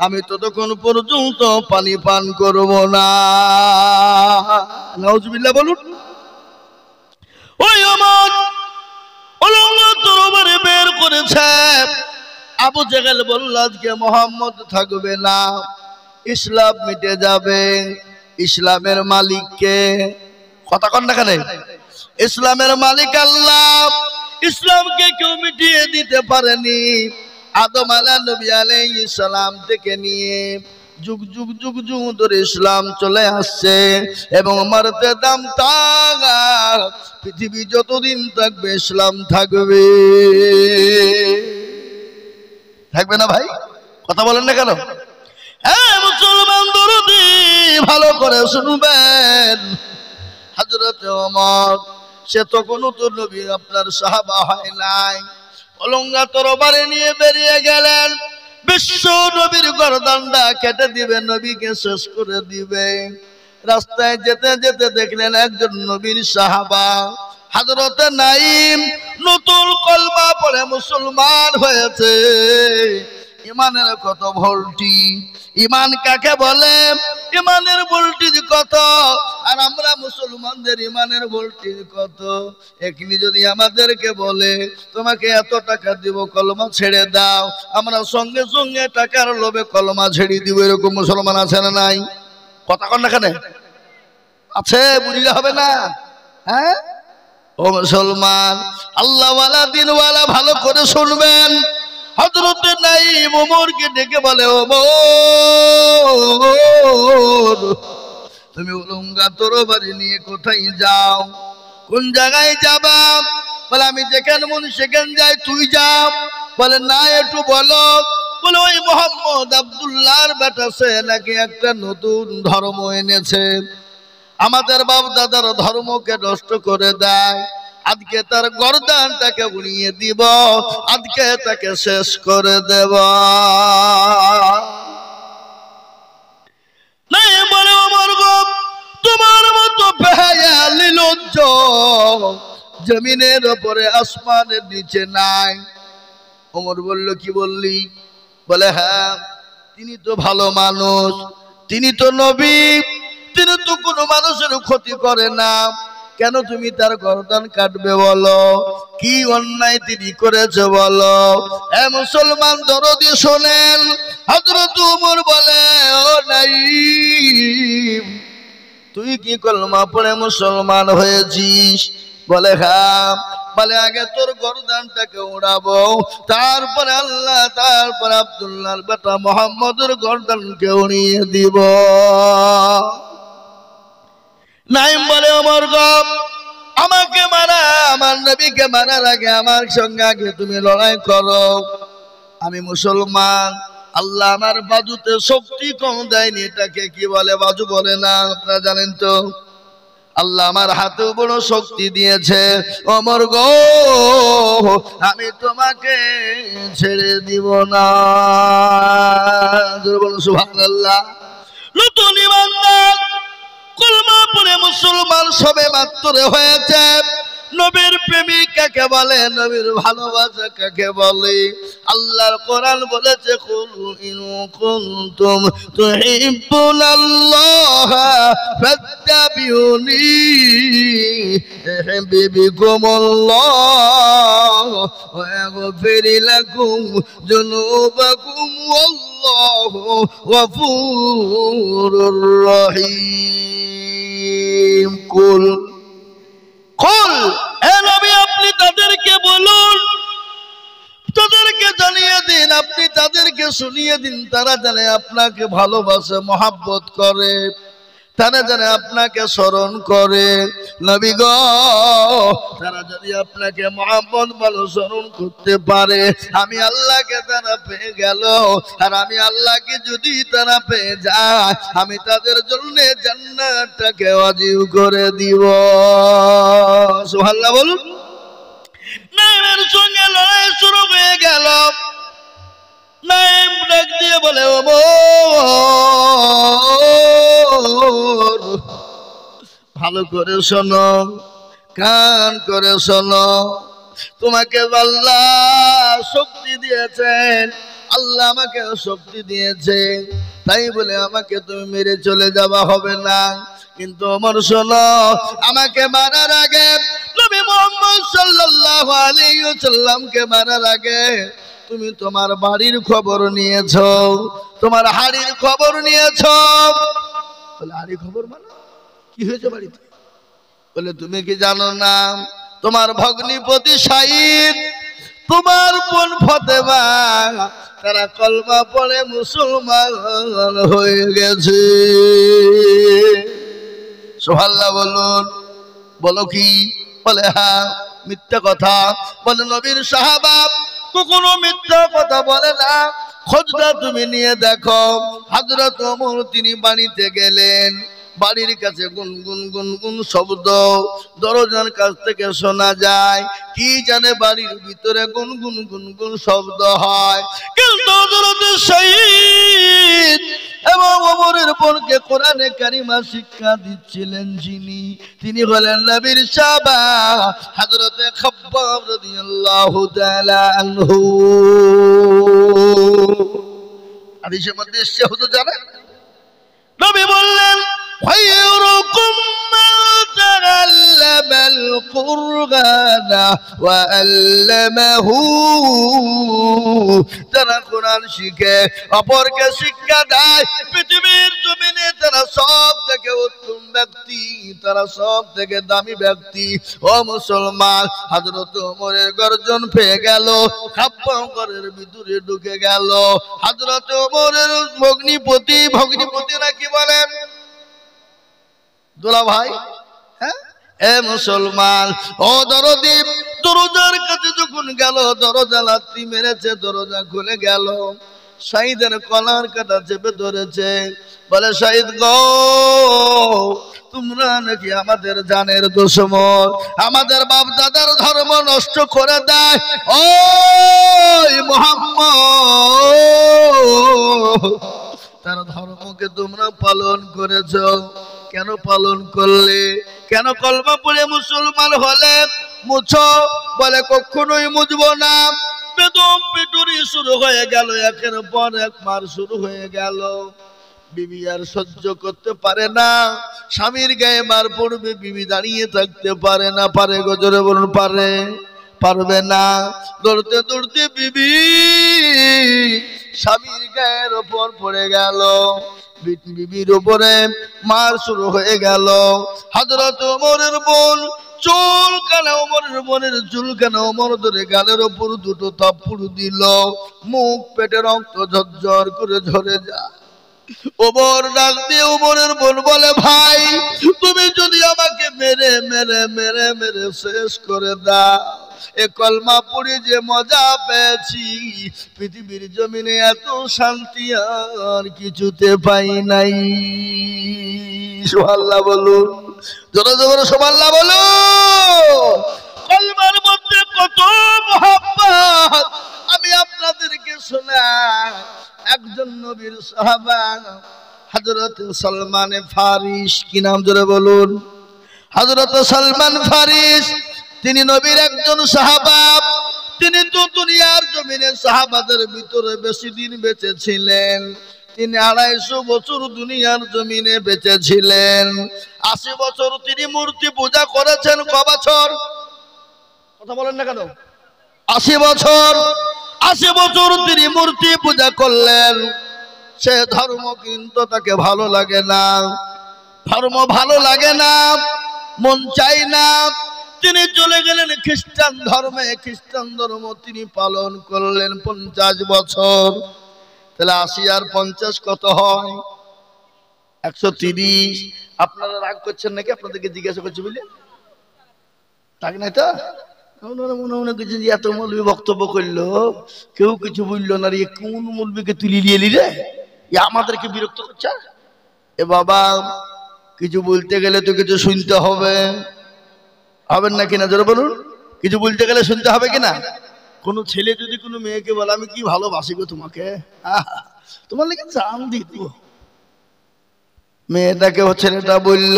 A: আমি ততক্ষণ পর্যন্ত পানি পান করব না। নাউজুবিল্লাহ বলুন। ওই ওমর তরবারি বের করেছে। আবু জেহেল বলল, আজকে মোহাম্মদ থাকবে না, ইসলাম মিটে যাবে। ইসলামের মালিককে? কথা কন না কেন? ইসলামের মালিক আল্লাহ। ইসলামকে কেউ মিটিয়ে দিতে পারেনি। আদম আলাইহিস সালাম থেকে নিয়ে যুগ যুগ যুগ যুগ ধরে ইসলাম চলে আসছে, এবং মারতে দাম তাগার পৃথিবী যতদিন থাকবে ইসলাম থাকবে। থাকবে না ভাই? কথা বলেন না কেন? হ্যাঁ মুসলমান দরদি, ভালো করে শুনবেন। হযরত ওমর সে তো কোনো তো নবী আপনার সাহাবা হয় নাই, অলঙ্গা তরবারি নিয়ে বেরিয়ে গেলেন, বিশ্ব নবীর গর্দানটা কেটে দিবে, নবীকে শেষ করে দিবে। রাস্তায় যেতে যেতে দেখলেন একজন নবীর সাহাবা হযরত নাঈম নতুন কলমা পড়ে মুসলমান হয়েছে। ইমানের কত ভোল্টেজ! ইমান কাকে বলে? ইমানের ভোল্টেজ কত? আর আমরা মুসলমানদের ইমানের ভোল্টেজ কত? এখনি যদি আমাদেরকে বলে তোমাকে এত টাকা দিব, কলমা ছেড়ে দাও, আমরা সঙ্গে সঙ্গে টাকার লোভে কলমা ছেড়ে দিব। এরকম মুসলমান আছে না নাই? কথা কন না কেন? আছে, বুঝলে হবে না? হ্যাঁ ও মুসলমান, আল্লাহওয়ালা দিনওয়ালা, ভালো করে শুনবেন। হযরত নাঈম ওমরকে ডেকে বলে, ওমর তুমি উলঙ্গা তরবারি নিয়ে কোথায় যাও? কোন জায়গায় যাবা? বলে আমি যেখানে মন সেখানে যাই, তুই যা। বলে না, একটু বলো। বলে ওই মোহাম্মদ আব্দুল্লাহর বেটা সে নাকি একটা নতুন ধর্ম এনেছে, আমাদের বাপ দাদার ধর্মকে নষ্ট করে দেয়। আজকে তার গর্দানটাকে উড়িয়ে দিব, আজকে তাকে শেষ করে দেব। নাই বলে ওমর গো, তোমার মতো বেহায়ালি লজ্জ জমিনের উপরে আসমানের নিচে নাই। ওমর বলল, কি বললি? বলে হ্যাঁ, তিনি তো ভালো মানুষ, তিনি তো নবী, তিনি তো কোনো মানুষের ক্ষতি করে না, কেন তুমি তার গর্দান কাটবে বলো? কি অন্যায় তিনি করেছে বলো? এ মুসলমান দরদি শোনেন, হযরত ওমর বলে, ও নাইম, তুই কি কলমা পড়ে মুসলমান হয়েছিস? বলে হ্যাঁ। বলে আগে তোর গর্দানটাকে উড়াবো, তারপরে আল্লাহ, তারপর আব্দুল্লাহর বেটা মুহাম্মদের গর্দানকে উড়িয়ে দিব। নাইম বলে, ওমর গো, আমাকে মারা, আমার নবীকে মারার আগে আমার সঙ্গে আগে তুমি লড়াই করো। আমি মুসলমান, আল্লাহ আমার বাজুতে শক্তি কম দেয়নি, এটাকে কি বলে? বাজু বলে না, আপনারা জানেন তো। আল্লাহ আমার হাতে বড় শক্তি দিয়েছে। ওমর গো, আমি তোমাকে ছেড়ে দিব না। বলুন সুবহানাল্লাহ। নতুন ইমানদার, কলমা পড়ে মুসলমান সবে মাত্র হয়েছে। নবীর প্রেমিক কাকে বলে? নবীর ভালোবাসা কাকে বলে? আল্লাহর কোরআন বলেছে, কুল ইন কুনতুম তুহিব্বুনাল্লাহ ফাত্তাবিউনি ইউহিব্বুকুমুল্লাহ ওয়া ইয়াগফির লাকুম যুনুবাকুম ওয়াল্লাহু গফুরুর রহিম। কুল, কুল, হে নবী, আপনি তাদেরকে বলুন, তাদেরকে জানিয়ে দিন, আপনি তাদেরকে শুনিয়ে দিন, তারা জানে আপনাকে ভালোবাসে, মহাব্বত করে, তারা জানে আপনাকে স্মরণ করে। নবী গো, তারা যদি আপনাকে মহাব্বত ভালো স্মরণ করতে পারে, আমি আল্লাহকে তারা পেয়ে গেল, আর আমি আল্লাহকে যদি তারা পেয়ে যায়, আমি তাদের জন্য জান্নাতটাকে ওয়াজিব করে দিব। সুবহানাল্লাহ বলুন। নাইমের সঙ্গে লড়াই শুরু হয়ে গেল। নাইম ডাক দিয়ে বলে, ওমর, ভালো করে শোনো, কান করে শোনো, তোমাকে আল্লাহ শক্তি দিয়েছেন, আল্লাহ আমাকে শক্তি দিয়েছে, তাই বলে আমাকে তুমি মেরে চলে যাওয়া হবে না। কিন্তু ওমর শোনো, আমাকে মারার আগে, নবী মুহাম্মদ সাল্লাল্লাহু আলাইহি ওয়াসাল্লামকে মারার আগে তুমি তোমার বাড়ির খবর নিয়েছো, তোমার হাড়ির খবর নিয়েছো। বলে হাড়ির খবর মানে কি হয়েছে বাড়িতে? বলে তুমি কি জানো না, তোমার ভগ্নিপতি শাহিদ, তোমার বোন ফতেমা, তারা কলমা পড়ে মুসলমান হয়ে গেছে। সুবহানাল্লাহ বলুন। বলো কি? বলে হ্যাঁ। মিথ্যা কথা? বলে নবীর সাহাবা কখনো মিথ্যা কথা বলে না, খোঁজটা তুমি নিয়ে দেখো। হযরত ওমর তিনি বাড়িতে গেলেন, বাড়ির কাছে গুনগুন গুনগুন শব্দ দরজার কাছ থেকে শোনা যায়। কি জানে বাড়ির ভিতরে গুনগুন গুনগুন শব্দ হয়, কিন্তু হযরত শহীদ এবং ওমরের বোনকে কোরআনে কারিমা শিক্ষা দিচ্ছিলেন যিনি, তিনি হলেন নবীর সাহাবা হযরত খাব্বাব রাদিয়াল্লাহু তাআলা আনহু। হাদিসের মধ্যে এসেছে, হুজুর জানেন, নবী বললেন, خيركم من تعلم القرآن وعلمه। যারা কোরআন শিখে অপরকে শিক্ষা দেয়, পৃথিবীর জমিনে তারা সব থেকে উত্তম ব্যক্তি, তারা সব থেকে দামি ব্যক্তি। ও মুসলমান, হযরত ওমরের গর্জন পেয়ে গেল, খাব্বাব ঘরের ভিতরে ঢুকে গেল। হযরত ওমরের ভগ্নিপতি, ভগ্নিপতিরা কি বলেন? দোলা ভাই, হ্যাঁ, এ মুসলমান, ও দরদি, দরজার কাছে যখন গেল, দরজা লাথি মেরেছে, দরজা খুলে গেল। শহীদের কলার কাটা চেপে ধরেছে, বলে শহীদ গো, তোমরা নাকি আমাদের জানের দুশমন, আমাদের বাপ দাদার ধর্ম নষ্ট করে দেয়। ও মুহাম্মদ, তার ধর্মকে তোমরা পালন করেছো, কেন পালন করলে? কেন কলমা পড়ে মুসলমান হলে মুছো? বলে কখনোই মুছবো না। বেদম পিটুরি শুরু হয়ে গেল, একের পর এক মার শুরু হয়ে গেল। বিবি আর সহ্য করতে পারে না, স্বামীর গায়ে মার পড়বে, বিবি দাঁড়িয়ে থাকতে পারে না। পারে গো, জোরে বলুন পারে? পারবে না। দৌড়তে দৌড়তে বিবি স্বামীর গায়ের ওপর পড়ে গেল, বিবির উপরে মার শুরু হয়ে গেল। হযরত ওমরের বোন চুল কানে, ওমরের বোনের চুল কানে ওমর ধরে গালের ওপর দুটো থাপ্পড় দিল, মুখ পেটে রক্ত ঝরঝর করে ঝরে যায়। ওমর ডাক দিয়ে ওমরের বোন বলে, ভাই তুমি যদি আমাকে মেরে মেরে মেরে মেরে শেষ করে দাও, এ কলমা পড়ে যে মজা পেয়েছি, পৃথিবীর জমিনে এত শান্তি আর কিছুতে পাই নাই। সুবহানাল্লাহ বলুন, জোরে জোরে সুবহানাল্লাহ বলুন। কলমার মধ্যে কত মহব্বত আমি আপনাদেরকে শোনাই। একজন নবীর সাহাবা হযরত সালমান ফারিস, কি নাম জোরে বলুন? হযরত সালমান ফারিস, তিনি নবীর একজন সাহাবা। তিনি তো দুনিয়ার জমিনে সাহাবাদের ভিতরে বেশি দিন বেঁচে ছিলেন। তিনি 250 বছর দুনিয়ার জমিনে বেঁচে ছিলেন। 80 বছর তিনি মূর্তি পূজা করেছেন। ক বছর? কথা বলেন না কেন? 80 বছর। 80 বছর তিনি মূর্তি পূজা করলেন। সে ধর্ম কিন্তু তাকে ভালো লাগে না, ধর্ম ভালো লাগে না, মন চাই না। তিনি চলে গেলেন খ্রিস্টান ধর্মে। খ্রিস্টান ধর্ম তিনি পালন করলেন 50 বছর। তাহলে 80 আর 50 কত হয়? 130। আপনারা রাগ করছেন নাকি? আপনাদেরকে জিজ্ঞাসা করছি বুঝলে? রাগ নাই তো? মনে মনে করছেন যে এত মৌলবী বক্তব্য করলো, কেউ কিছু বললো না রে, কোন মৌলবীকে তুলি নিয়ে এলি রে, আমাদেরকে বিরক্ত করছে। এ বাবা, কিছু বলতে গেলে তো কিছু শুনতে হবে, হবেন না কিনা জোরে বলুন? কিছু বলতে গেলে শুনতে হবে কিনা? কোনো ছেলে যদি কোনো মেয়েকে বলে আমি কি ভালোবাসি গো তোমাকে, তোমার লেগে জান দিত, মেয়েটাকে ছেলেটা বলল,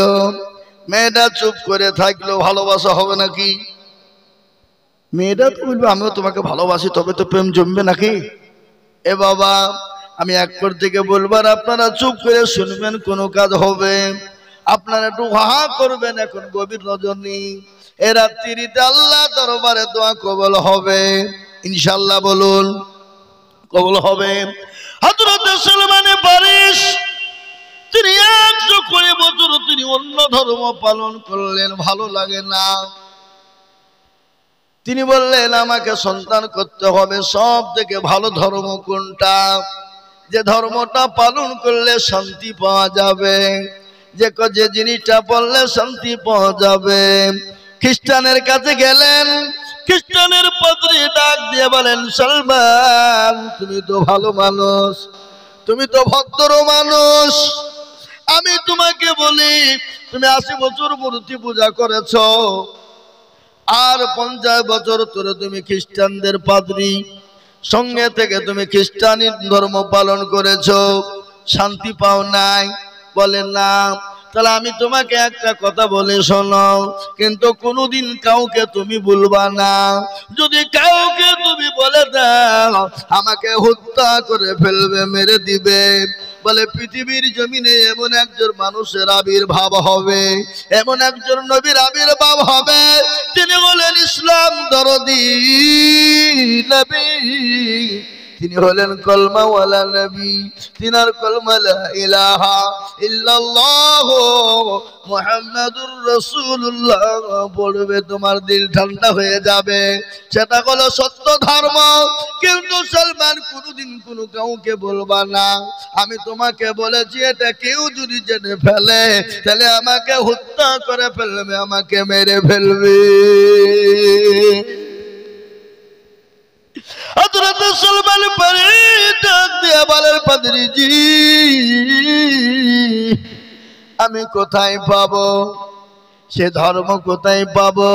A: মেয়েটা চুপ করে থাকলো, ভালোবাসা হবে নাকি? মেয়েটা তো বলবে আমিও তোমাকে ভালোবাসি, তবে তো প্রেম জমবে নাকি? এ বাবা, আমি এক পর থেকে বলবার আপনারা চুপ করে শুনবেন, কোনো কাজ হবে? আপনারা একটু হা করবেন। এখন গভীর রজনী, এ রাত্রিতে আল্লাহ দরবারে দোয়া কবুল হবে ইনশাআল্লাহ। বলুন কবুল হবে। হযরত সালমান ফারিস তিনি 120 বছর তিনি অন্য ধর্ম পালন করলেন, ভালো লাগে না। তিনি বললেন আমাকে সন্তান করতে হবে। সব থেকে ভালো ধর্ম কোনটা? যে ধর্মটা পালন করলে শান্তি পাওয়া যাবে, যে জিনিসটা পড়লে শান্তি পাওয়া যাবে। খ্রিস্টানের কাছে গেলেন, খ্রিস্টানের পাদ্রী ডাক দিয়ে বলেন, সালমান তুমি তো ভালো মানুষ, তুমি তো ভদ্র মানুষ, আমি তোমাকে বলি তুমি 80 বছর মূর্তি পূজা করেছ, আর 50 বছর ধরে তুমি খ্রিস্টানদের পাদ্রী সঙ্গে থেকে তুমি খ্রিস্টানি ধর্ম পালন করেছো, শান্তি পাও নাই? বলে না। তাহলে আমি তোমাকে একটা কথা বলে শোনো, কিন্তু কোনোদিন কাউকে তুমি বলবা না। যদি কাউকে তুমি বলে দাও আমাকে হত্যা করে ফেলবে, মেরে দিবে। বলে পৃথিবীর জমিনে এমন একজন মানুষের আবির্ভাব হবে, এমন একজন নবীর আবির্ভাব হবে, তিনি হলেন ইসলাম দরদি নবী, তিনি হলেন কলমাওয়ালা নবী। তিনার কলমা লা ইলাহা ইল্লাল্লাহ মুহাম্মাদুর রাসূলুল্লাহ পড়বে, তোমার দিল ঠান্ডা হয়ে যাবে। সেটা হলো সত্য ধর্ম। কিন্তু সালমান কোনোদিন কোনো কাউকে বলবা না, আমি তোমাকে বলেছি এটা কেউ যদি জেনে ফেলে তাহলে আমাকে হত্যা করে ফেলবে, আমাকে মেরে ফেলবে। হযরত হযরত সালমান ফারিসি ডাক দিয়ে বলেন পাদ্রীজি আমি কোথায় পাবো সে ধর্ম, কোথায় পাবো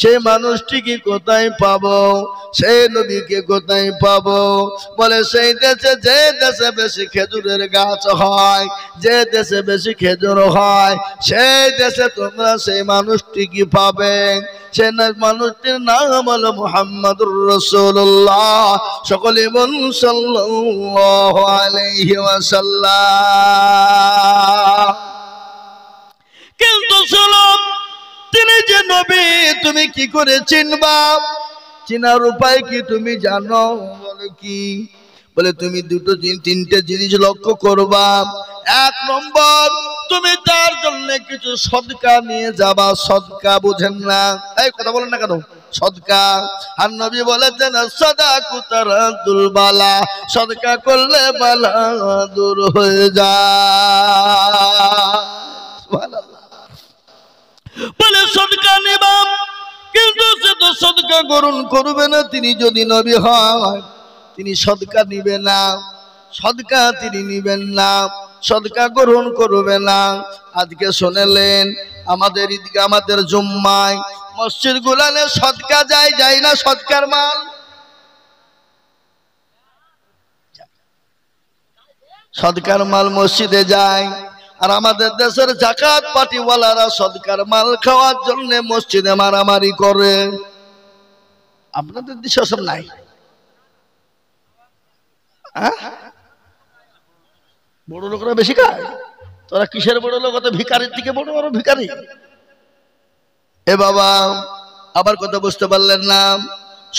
A: সেই মানুষটিকে, কোথায় পাবো সেই নবীকে, কোথায় পাবো? বলে সেই দেশে, যে দেশে বেশি খেজুরের গাছ হয়, যে দেশে বেশি খেজুর হয় সেই দেশে তোমরা সেই মানুষটিকে পাবে। সে মানুষটির নাম হলো মুহাম্মদুর রাসূলুল্লাহ। সকলে বলুন সাল্লাল্লাহু আলাইহি ওয়াসাল্লাম। কিন্তু শোনো, তিনি যে নবী তুমি কি করে চিনবা? চিনার উপায় কি তুমি জানো? বলে কি? বলে তুমি দুটো তিনটে জিনিস লক্ষ্য করবা। এক নম্বর, তুমি তার জন্য কিছু সদকা নিয়ে যাবা। সদকা বুঝেন না? এই কথা বলেন না কেন? সদকা। আর নবী বলেছেন সাদাকু তারাদুল বালা, সদকা করলে বালা দূর হয়ে যায়। সুবহানাল্লাহ। বলে সদকা নিবা, কিন্তু সে তো সদকা গ্রহণ করবে না। তিনি যদি নবী হয় তিনি সদকা নিবে না, সদকা তিনি নিবেন না, সদকা গ্রহণ করবে না। আজকে শুনলেন আমাদের ঈদগাহ, আমাদের জুম্মায় মসজিদ গুলানে সদকা যায়, যায় না? সদকার মাল সদকার মাল মসজিদে যায়। আর আমাদের দেশের যাকাত পার্টিওয়ালারা সদকার মাল খাওয়ার জন্য মসজিদে মারামারি করে। আপনাদের দেশে সব নাই? বড় লোকরা বেশি খায়। তোরা কিসের বড় লোক? তো ভিখারির থেকে বড় বড় ভিখারি। এ বাবা, আবার কথা বুঝতে পারলেন না?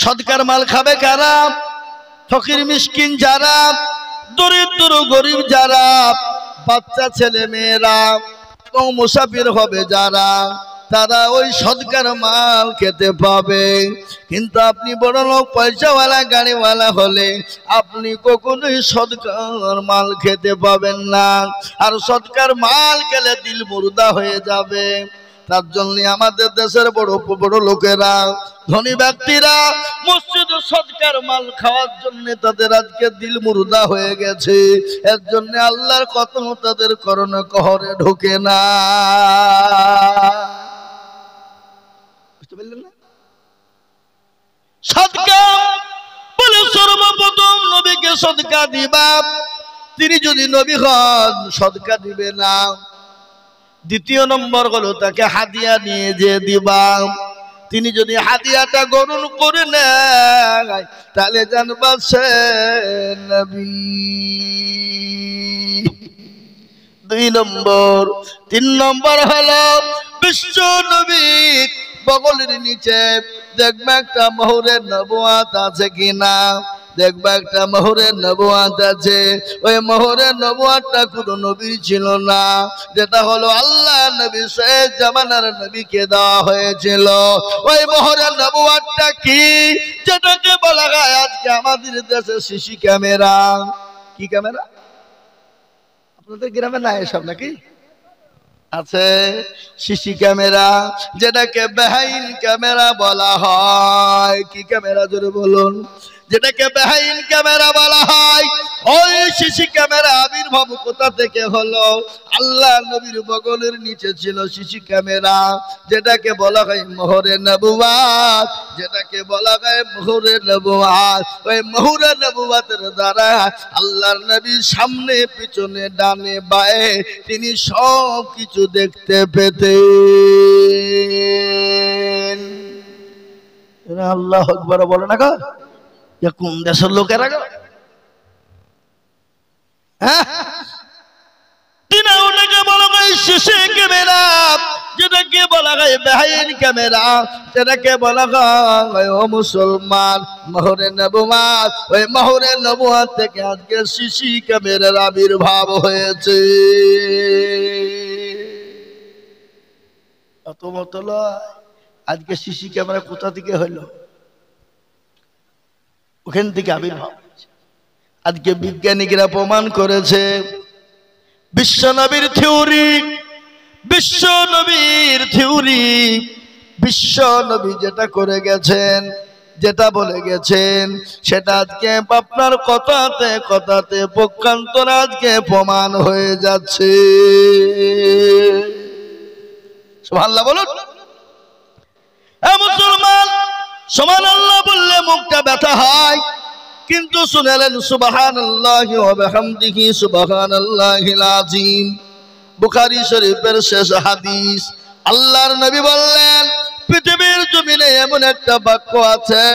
A: সদকার মাল খাবে কারা? ফকির মিসকিন যারা, দরিদ্র গরিব যারা, বাচ্চা ছেলে মেয়েরা এবং মুসাফির হবে যারা, তারা ওই সদকার মাল খেতে পাবে। কিন্তু আপনি বড় লোক, পয়সাওয়ালা, গাড়িওয়ালা হলে আপনি কখনোই সদকার মাল খেতে পাবেন না। আর সদকার মাল খেলে দিল মুর্দা হয়ে যাবে। তার জন্য আমাদের দেশের বড় বড় লোকেরা, ধনী ব্যক্তিরা মসজিদে সদকার মাল খাওয়ার জন্য তাদের আজকে দিল মুর্দা হয়ে গেছে। এর জন্য আল্লাহর কথা তাদের করণে কহরে ঢোকে না। বুঝতে পারলেন না? সদকা বলে সর্বপ্রথম নবীকে সদকা দিবা। তিনি যদি নবী হন সদকা দিবে না। দ্বিতীয় নম্বর হলো তাকে হাদিয়া নিয়ে যে দিবা। তিনি যদি হাদিয়াটা গ্রহণ করে নেয় তাহলে জানবা সে নবী। দুই নম্বর। তিন নম্বর হলো বিশ্ব নবী বগলের নিচে দেখবে একটা মোহরের নবুয়াত আছে কিনা। দেখবা একটা মোহরের নবুয়াত আছে। ওই মোহরের নবুয়াতটা কোনো নবীর ছিল না, যেটা হলো আল্লাহ নবী শেষ জামানার নবীকে দেওয়া হয়েছিল। ওই মোহরের নবুয়াতটা কি? যেটাকে বলা হয় আজকে আমাদের দেশে সিসি ক্যামেরা। কি ক্যামেরা? আপনাদের গ্রামে না এসব নাকি? আছে সিসি ক্যামেরা, যেটাকে বেআইন ক্যামেরা বলা হয়। কি ক্যামেরা জোরে বলুন? যেটাকে বেআইন ক্যামেরা বলা হয়। ওই সিসি ক্যামেরা আবির্ভাব কোথা থেকে হলো? আল্লাহ নবীর বগলের নিচে ছিল সিসি ক্যামেরা, যেটাকে বলা হয় মোহরে নবুয়াত, যেটাকে বলা হয় মোহরে নবুয়াত। ওই মোহরে নবুয়াতের দ্বারা আল্লাহর নবীর সামনে পিছনে ডানে বায়ে তিনি সব কিছু দেখতে পেতেন। আল্লাহু আকবার বলে না গো? কোন দেশের লোকেরা গো? ওটাকে বলা হয় সিসি ক্যামেরা, যেটাকে বলা হয় বেআইন ক্যামেরা, যেটাকে বলা হয় ও মুসলমান মোহরে নবুয়াত। ওই মোহরে নবুয়াত থেকে আজকে সিসি ক্যামেরার আবির্ভাব হয়েছে। অত মত আজকে সিসি ক্যামেরা কোথা থেকে হলো? ওখান থেকে আবির্ভাব। আজকে বিজ্ঞানীরা প্রমাণ করেছে বিশ্ব নবীর থিওরি, বিশ্ব নবী যেটা করে গেছেন যেটা বলে গেছেন সেটা আজকে আপনার কথাতে কথাতে পক্ষান্তরে আজকে প্রমাণ হয়ে যাচ্ছে। সুবহানাল্লাহ বলুন। মুসলমান, সুবহানাল্লাহ বললে মুখটা ব্যথা হয়, কিন্তু শুনেলেন সুবহানাল্লাহি ওয়া বিহামদিহি সুবহানাল্লাহিল আযীম। বুখারী শরীফের শেষ হাদিস। আল্লাহর নবী বললেন পৃথিবীর জমিনে এমন একটা বাক্য আছে